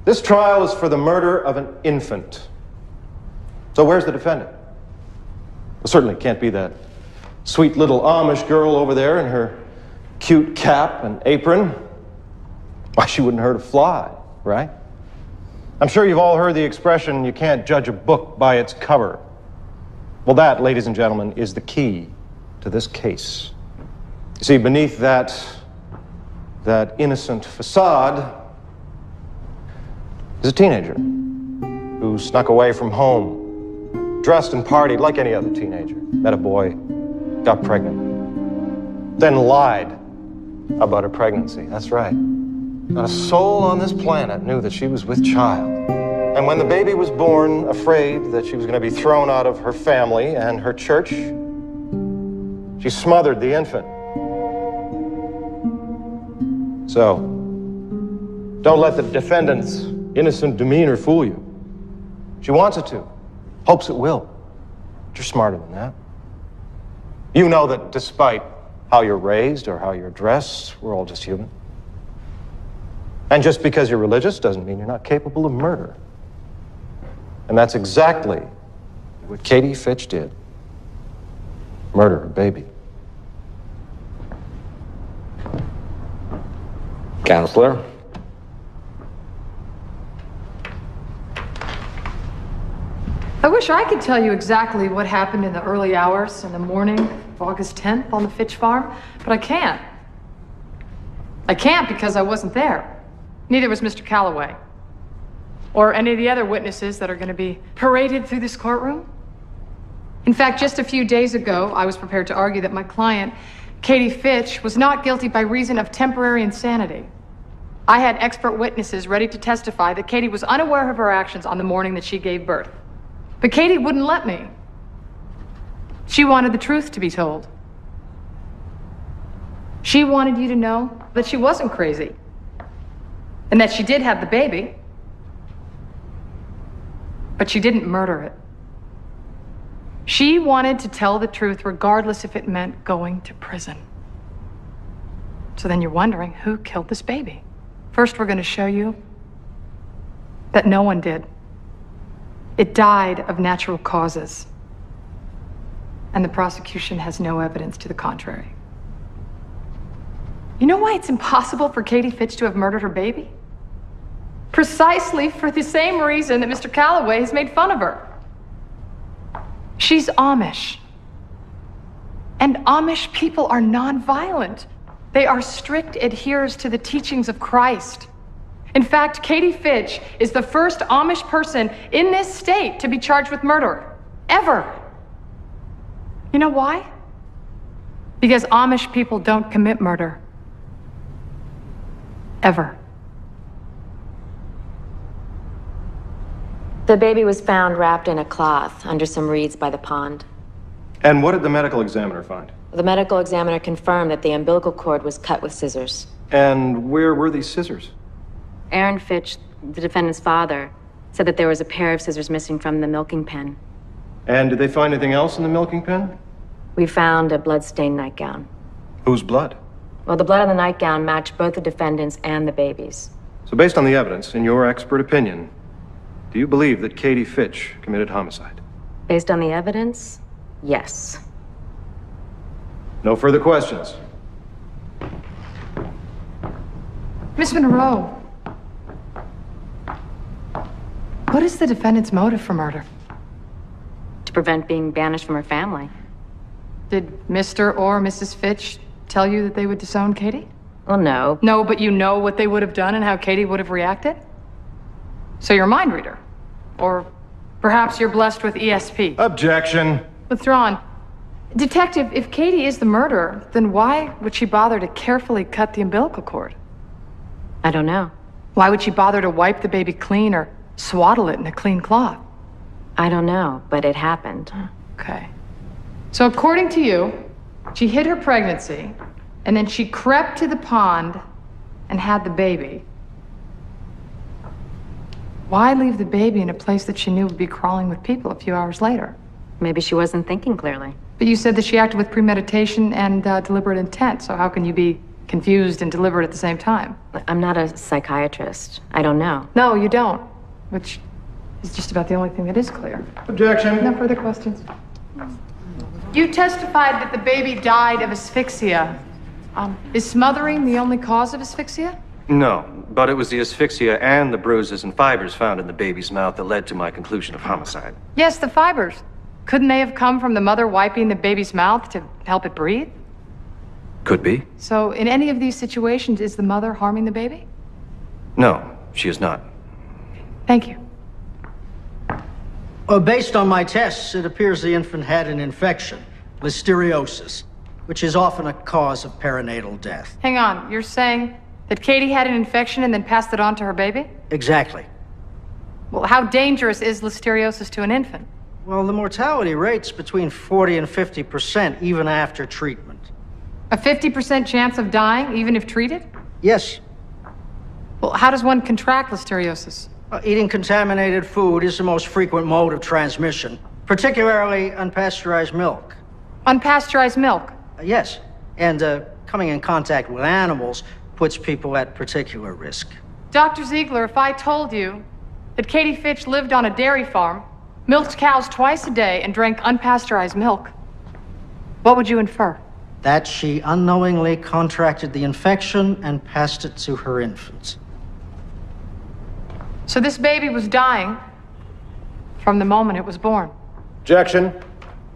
This trial is for the murder of an infant. So where's the defendant? Well, certainly can't be that sweet little Amish girl over there in her cute cap and apron. Why, she wouldn't hurt a fly, right? I'm sure you've all heard the expression, you can't judge a book by its cover. Well, that, ladies and gentlemen, is the key to this case. You see, beneath that innocent facade is a teenager who snuck away from home, dressed and partied like any other teenager, met a boy, got pregnant, then lied about her pregnancy. That's right. Not a soul on this planet knew that she was with child. And when the baby was born, afraid that she was going to be thrown out of her family and her church, she smothered the infant. So, don't let the defendant's innocent demeanor fool you. She wants it to, hopes it will. But you're smarter than that. You know that despite how you're raised or how you're dressed, we're all just human. And just because you're religious doesn't mean you're not capable of murder. And that's exactly what Katie Fitch did. Murder her baby. Counselor? I wish I could tell you exactly what happened in the early hours in the morning of August 10th on the Fitch farm, but I can't. I can't because I wasn't there. Neither was Mr. Calloway. Or any of the other witnesses that are going to be paraded through this courtroom. In fact, just a few days ago, I was prepared to argue that my client, Katie Fitch, was not guilty by reason of temporary insanity. I had expert witnesses ready to testify that Katie was unaware of her actions on the morning that she gave birth. But Katie wouldn't let me. She wanted the truth to be told. She wanted you to know that she wasn't crazy. And that she did have the baby. But she didn't murder it. She wanted to tell the truth regardless if it meant going to prison. So then you're wondering who killed this baby. First, we're going to show you that no one did. It died of natural causes. And the prosecution has no evidence to the contrary. You know why it's impossible for Katie Fitch to have murdered her baby? Precisely for the same reason that Mr. Calloway has made fun of her. She's Amish. And Amish people are nonviolent. They are strict adherers to the teachings of Christ. In fact, Katie Fitch is the first Amish person in this state to be charged with murder. Ever. You know why? Because Amish people don't commit murder. Ever. The baby was found wrapped in a cloth under some reeds by the pond. And what did the medical examiner find? The medical examiner confirmed that the umbilical cord was cut with scissors. And where were these scissors? Aaron Fitch, the defendant's father, said that there was a pair of scissors missing from the milking pen. And did they find anything else in the milking pen? We found a blood-stained nightgown. Whose blood? Well, the blood on the nightgown matched both the defendant's and the baby's. So based on the evidence, in your expert opinion, do you believe that Katie Fitch committed homicide? Based on the evidence, yes. No further questions. Miss Monroe, what is the defendant's motive for murder? To prevent being banished from her family. Did Mr. or Mrs. Fitch tell you that they would disown Katie? Well, no. No, but you know what they would have done and how Katie would have reacted? So you're a mind reader. Or perhaps you're blessed with ESP. Objection. Withdrawn. Detective, if Katie is the murderer, then why would she bother to carefully cut the umbilical cord? I don't know. Why would she bother to wipe the baby clean or swaddle it in a clean cloth? I don't know, but it happened. Okay. So according to you, she hid her pregnancy, and then she crept to the pond and had the baby. Why leave the baby in a place that she knew would be crawling with people a few hours later? Maybe she wasn't thinking clearly. But you said that she acted with premeditation and deliberate intent, so how can you be confused and deliberate at the same time? I'm not a psychiatrist. I don't know. No, you don't. Which is just about the only thing that is clear. Objection. No further questions. You testified that the baby died of asphyxia. Is smothering the only cause of asphyxia? No, but it was the asphyxia and the bruises and fibers found in the baby's mouth that led to my conclusion of homicide. Yes, the fibers. Couldn't they have come from the mother wiping the baby's mouth to help it breathe? Could be. So in any of these situations, is the mother harming the baby? No, she is not. Thank you. Based on my tests, it appears the infant had an infection, listeriosis, which is often a cause of perinatal death. Hang on, you're saying that Katie had an infection and then passed it on to her baby? Exactly. Well, how dangerous is listeriosis to an infant? Well, the mortality rate's between 40 and 50% even after treatment. A 50% chance of dying even if treated? Yes. Well, how does one contract listeriosis? Eating contaminated food is the most frequent mode of transmission, particularly unpasteurized milk. Unpasteurized milk? Yes. And coming in contact with animals puts people at particular risk. Dr. Ziegler, if I told you that Katie Fitch lived on a dairy farm, milked cows twice a day, and drank unpasteurized milk, what would you infer? That she unknowingly contracted the infection and passed it to her infant. So this baby was dying from the moment it was born. Objection.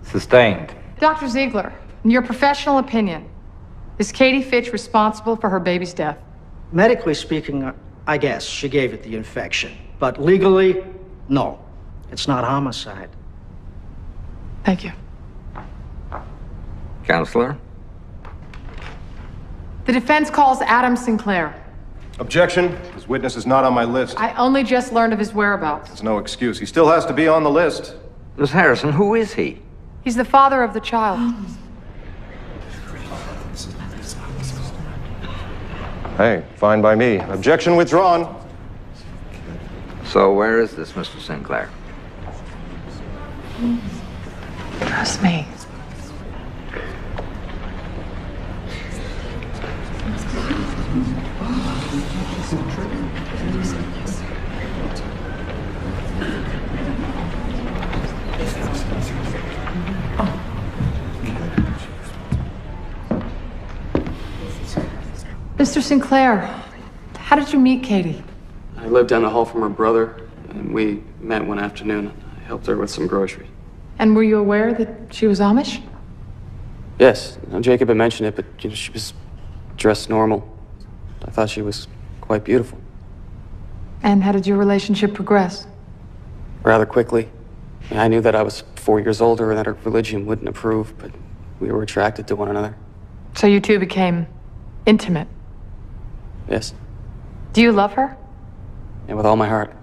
Sustained. Dr. Ziegler, in your professional opinion, is Katie Fitch responsible for her baby's death? Medically speaking, I guess she gave it the infection. But legally, no. It's not homicide. Thank you. Counselor? The defense calls Adam Sinclair. Objection. This witness is not on my list. I only just learned of his whereabouts. It's no excuse. He still has to be on the list. Miss Harrison, who is he? He's the father of the child. Hey, fine by me. Objection withdrawn. So where is this Mr. Sinclair? Trust me. Mr. Sinclair, how did you meet Katie? I lived down the hall from her brother, and we met one afternoon. I helped her with some groceries. And were you aware that she was Amish? Yes, Jacob had mentioned it, but she was dressed normal. I thought she was quite beautiful. And how did your relationship progress? Rather quickly. I knew that I was 4 years older and that her religion wouldn't approve, but we were attracted to one another. So you two became intimate? Yes. Do you love her? And with all my heart.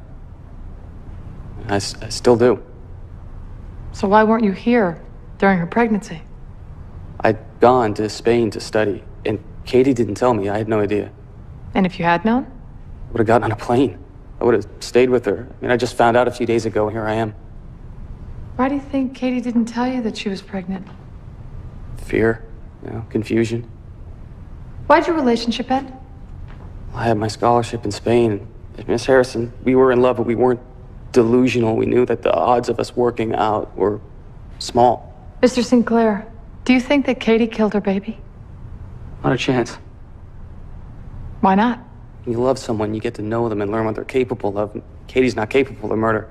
I still do. So why weren't you here during her pregnancy? I'd gone to Spain to study, and Katie didn't tell me. I had no idea. And if you had known? I would have gotten on a plane. I would have stayed with her. I mean, I just found out a few days ago, and here I am. Why do you think Katie didn't tell you that she was pregnant? Fear, confusion. Why'd your relationship end? I had my scholarship in Spain. Miss Harrison, we were in love, but we weren't delusional. We knew that the odds of us working out were small. Mr. Sinclair, do you think that Katie killed her baby? Not a chance. Why not? When you love someone, you get to know them and learn what they're capable of. Katie's not capable of murder.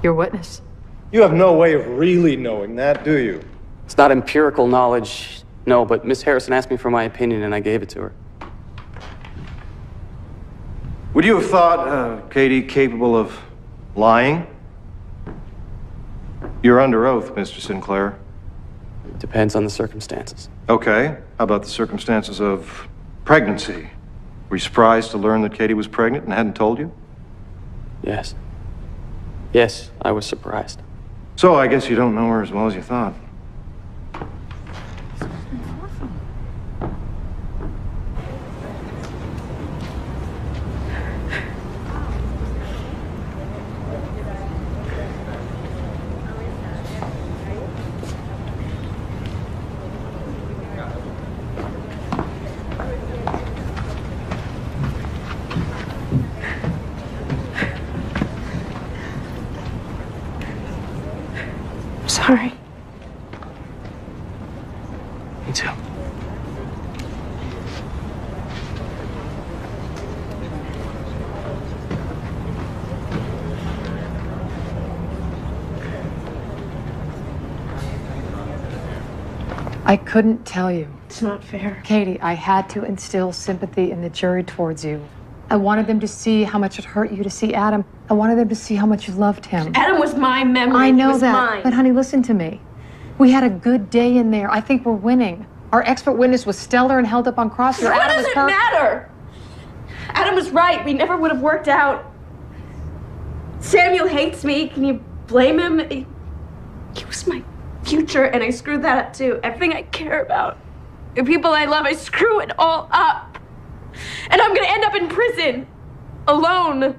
Your witness. You have no way of really knowing that, do you? It's not empirical knowledge, no, but Miss Harrison asked me for my opinion and I gave it to her. Would you have thought Katie capable of lying? You're under oath, Mr. Sinclair. It depends on the circumstances. Okay. How about the circumstances of pregnancy? Were you surprised to learn that Katie was pregnant and hadn't told you? Yes. Yes, I was surprised. So I guess you don't know her as well as you thought. Sorry. Me too. I couldn't tell you. It's not fair. Katie, I had to instill sympathy in the jury towards you. I wanted them to see how much it hurt you to see Adam. I wanted them to see how much you loved him. Adam was my memory. I know He was that. mine. But honey, listen to me. We had a good day in there. I think we're winning. Our expert witness was stellar and held up on cross. What does it matter? Adam was right. We never would have worked out. Samuel hates me. Can you blame him? He was my future, and I screwed that up too. Everything I care about, the people I love, I screw it all up. And I'm gonna end up in prison, alone.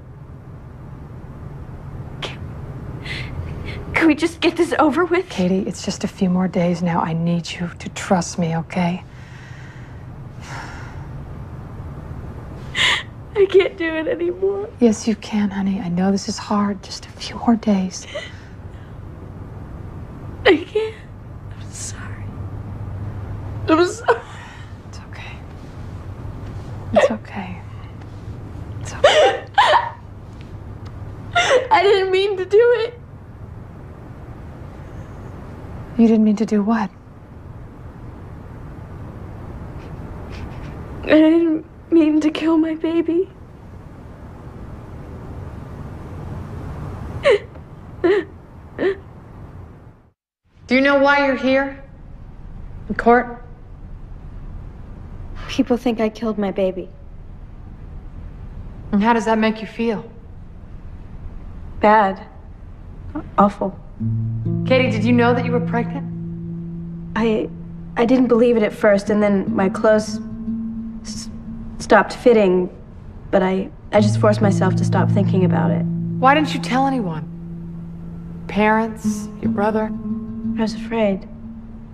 Can we just get this over with? Katie, it's just a few more days now. I need you to trust me, okay? I can't do it anymore. Yes, you can, honey. I know this is hard. Just a few more days. I can't. I'm sorry. I'm sorry. It's okay. It's okay. It's okay. I didn't mean to do it. You didn't mean to do what? I didn't mean to kill my baby. Do you know why you're here? In court? People think I killed my baby. And how does that make you feel? Bad. Awful. Katie, did you know that you were pregnant? I didn't believe it at first, and then my clothes stopped fitting, but I just forced myself to stop thinking about it. Why didn't you tell anyone? Parents? Your brother? I was afraid.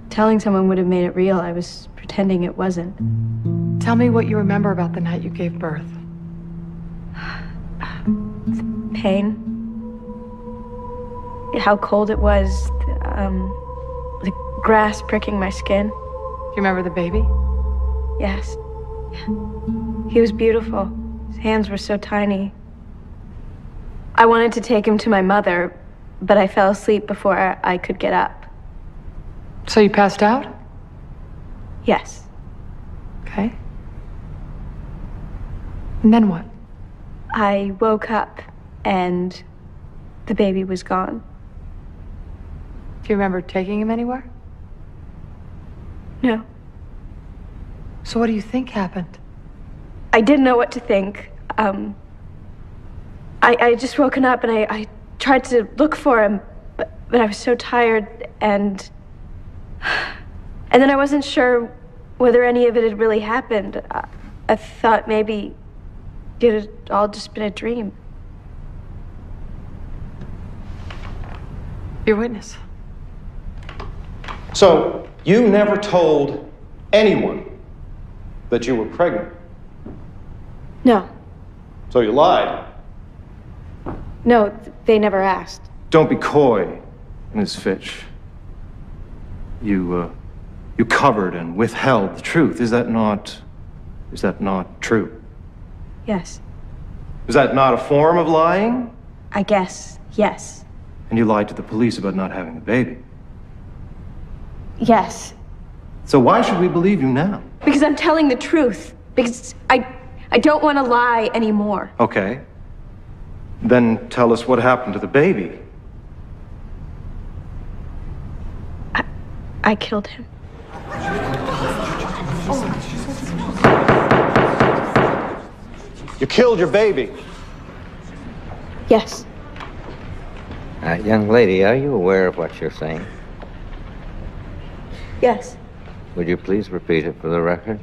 Telling someone would have made it real. I was pretending it wasn't. Tell me what you remember about the night you gave birth. Pain. How cold it was. The grass pricking my skin. Do you remember the baby? Yes. He was beautiful. His hands were so tiny. I wanted to take him to my mother, but I fell asleep before I could get up. So you passed out? Yes. Okay. And then what? I woke up and the baby was gone. Do you remember taking him anywhere? No. So what do you think happened? I didn't know what to think. I just woken up and I tried to look for him, but I was so tired and then I wasn't sure whether any of it had really happened. I thought maybe it had all just been a dream. Your witness. So, you never told anyone that you were pregnant? No. So you lied? No, they never asked. Don't be coy, Ms. Fitch. You covered and withheld the truth. Is that not true? Yes. Is that not a form of lying? I guess, yes. And you lied to the police about not having the baby. Yes. So why should we believe you now? Because I'm telling the truth. Because I don't want to lie anymore. Okay. Then tell us what happened to the baby. I killed him. You killed your baby. Yes. Young lady, are you aware of what you're saying? Yes. Would you please repeat it for the record?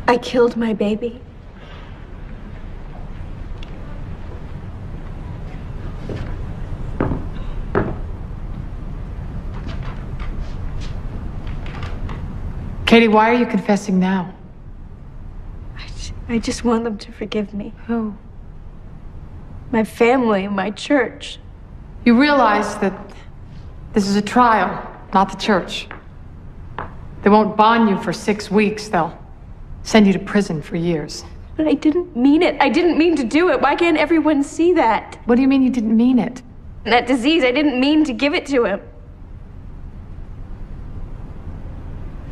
I killed my baby. Katie, why are you confessing now? I just want them to forgive me. Who? My family, my church. You realize that this is a trial, not the church. They won't bond you for 6 weeks. They'll send you to prison for years. But I didn't mean it. I didn't mean to do it. Why can't everyone see that? What do you mean you didn't mean it? That disease, I didn't mean to give it to him.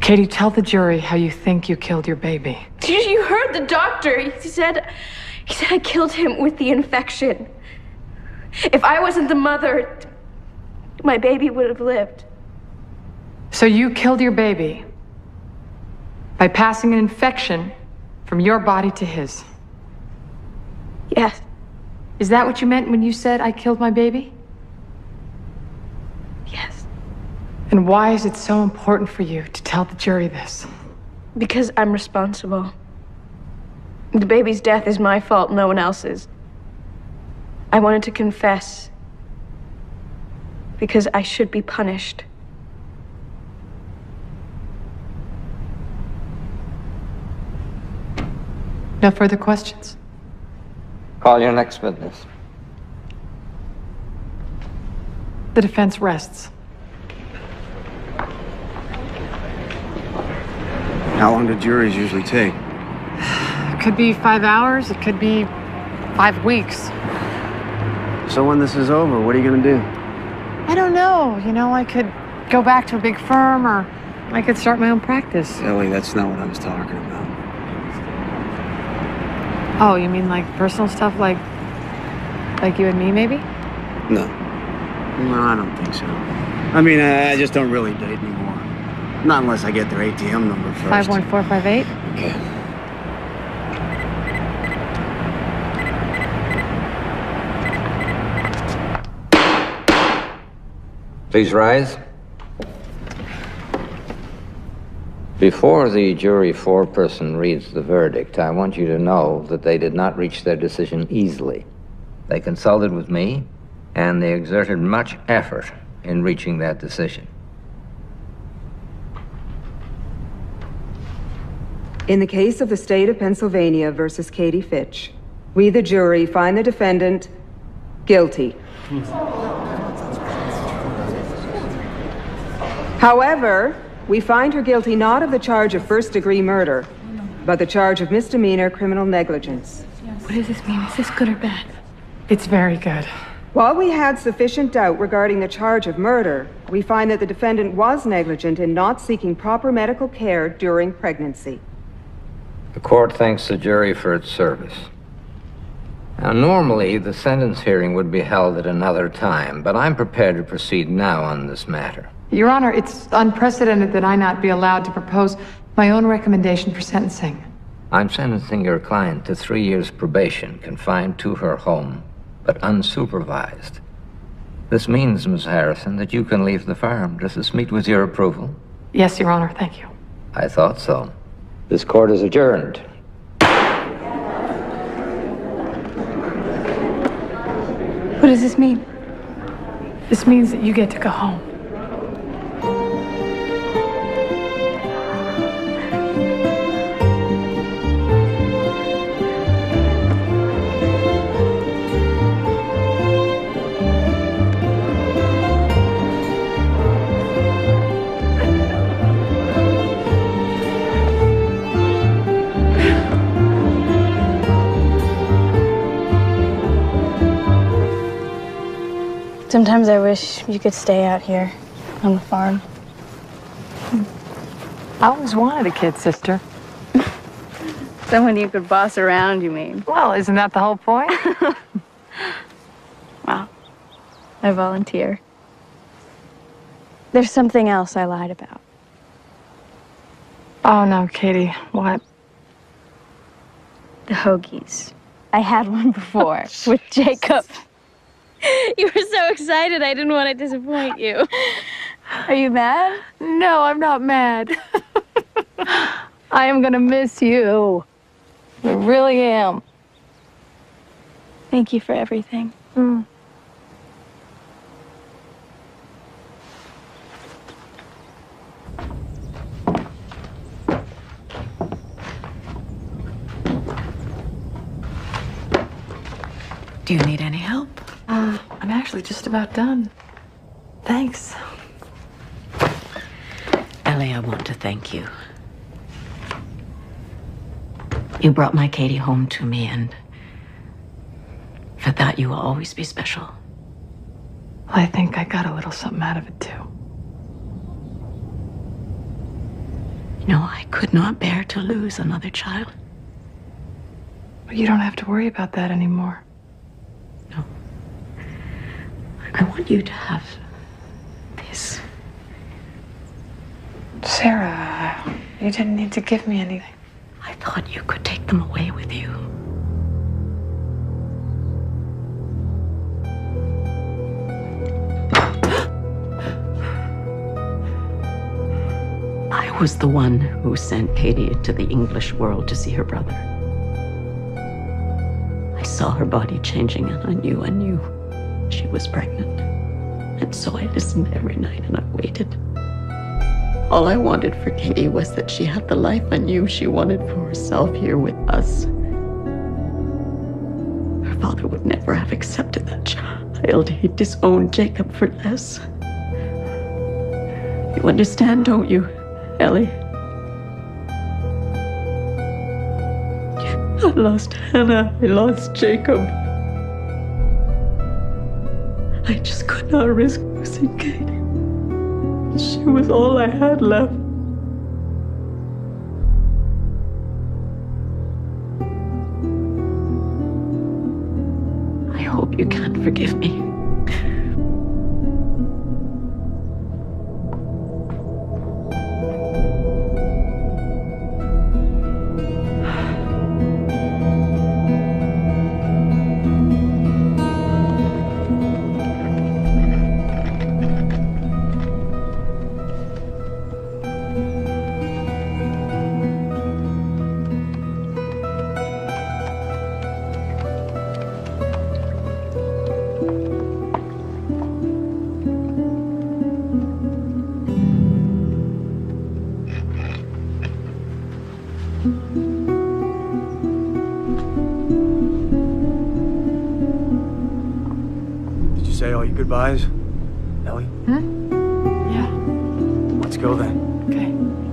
Katie, tell the jury how you think you killed your baby. You heard the doctor. He said I killed him with the infection. If I wasn't the mother, my baby would have lived. So you killed your baby by passing an infection from your body to his? Yes. Is that what you meant when you said I killed my baby? Yes. And why is it so important for you to tell the jury this? Because I'm responsible. The baby's death is my fault, no one else's. I wanted to confess because I should be punished. No further questions? Call your next witness. The defense rests. How long do juries usually take? It could be 5 hours, it could be 5 weeks. So when this is over, what are you gonna do? I don't know. You know, I could go back to a big firm or I could start my own practice. Ellie, that's not what I was talking about. Oh, you mean like personal stuff like you and me, maybe? No. No, I don't think so. I mean, I just don't really date anymore. Not unless I get their ATM number first. 51458? Okay. Please rise. Before the jury foreperson reads the verdict, I want you to know that they did not reach their decision easily. They consulted with me, and they exerted much effort in reaching that decision. In the case of the state of Pennsylvania versus Katie Fitch, we, the jury, find the defendant guilty. However, we find her guilty not of the charge of first-degree murder, but the charge of misdemeanor criminal negligence. What does this mean? Is this good or bad? It's very good. While we had sufficient doubt regarding the charge of murder, we find that the defendant was negligent in not seeking proper medical care during pregnancy. The court thanks the jury for its service. Now, normally, the sentence hearing would be held at another time, but I'm prepared to proceed now on this matter. Your Honor, it's unprecedented that I not be allowed to propose my own recommendation for sentencing. I'm sentencing your client to 3 years probation, confined to her home, but unsupervised. This means, Miss Harrison, that you can leave the farm. Does this meet with your approval? Yes, Your Honor, thank you. I thought so. This court is adjourned. What does this mean? This means that you get to go home. Sometimes I wish you could stay out here on the farm. I always wanted a kid sister. Someone you could boss around, you mean? Well, isn't that the whole point? Wow. I volunteer. There's something else I lied about. Oh, no, Katie. What? The hoagies. I had one before with Jacob. You were so excited, I didn't want to disappoint you. Are you mad? No, I'm not mad. I am gonna miss you. I really am. Thank you for everything. Do you need any help? I'm actually just about done. Thanks. Ellie, I want to thank you. You brought my Katie home to me, and for that you will always be special. Well, I think I got a little something out of it, too. You know, I could not bear to lose another child. But you don't have to worry about that anymore. I want you to have this. Sarah, you didn't need to give me anything. I thought you could take them away with you. I was the one who sent Katie into the English world to see her brother. I saw her body changing, and I knew she was pregnant. And so I listened every night and I waited. All I wanted for Katie was that she had the life I knew she wanted for herself here with us. Her father would never have accepted that child. He disowned Jacob for less. You understand, don't you, Ellie? I lost Hannah. I lost Jacob. I just could not risk losing Katie. She was all I had left. I hope you can forgive me. Say all your goodbyes, Ellie? Yeah. go then. Okay.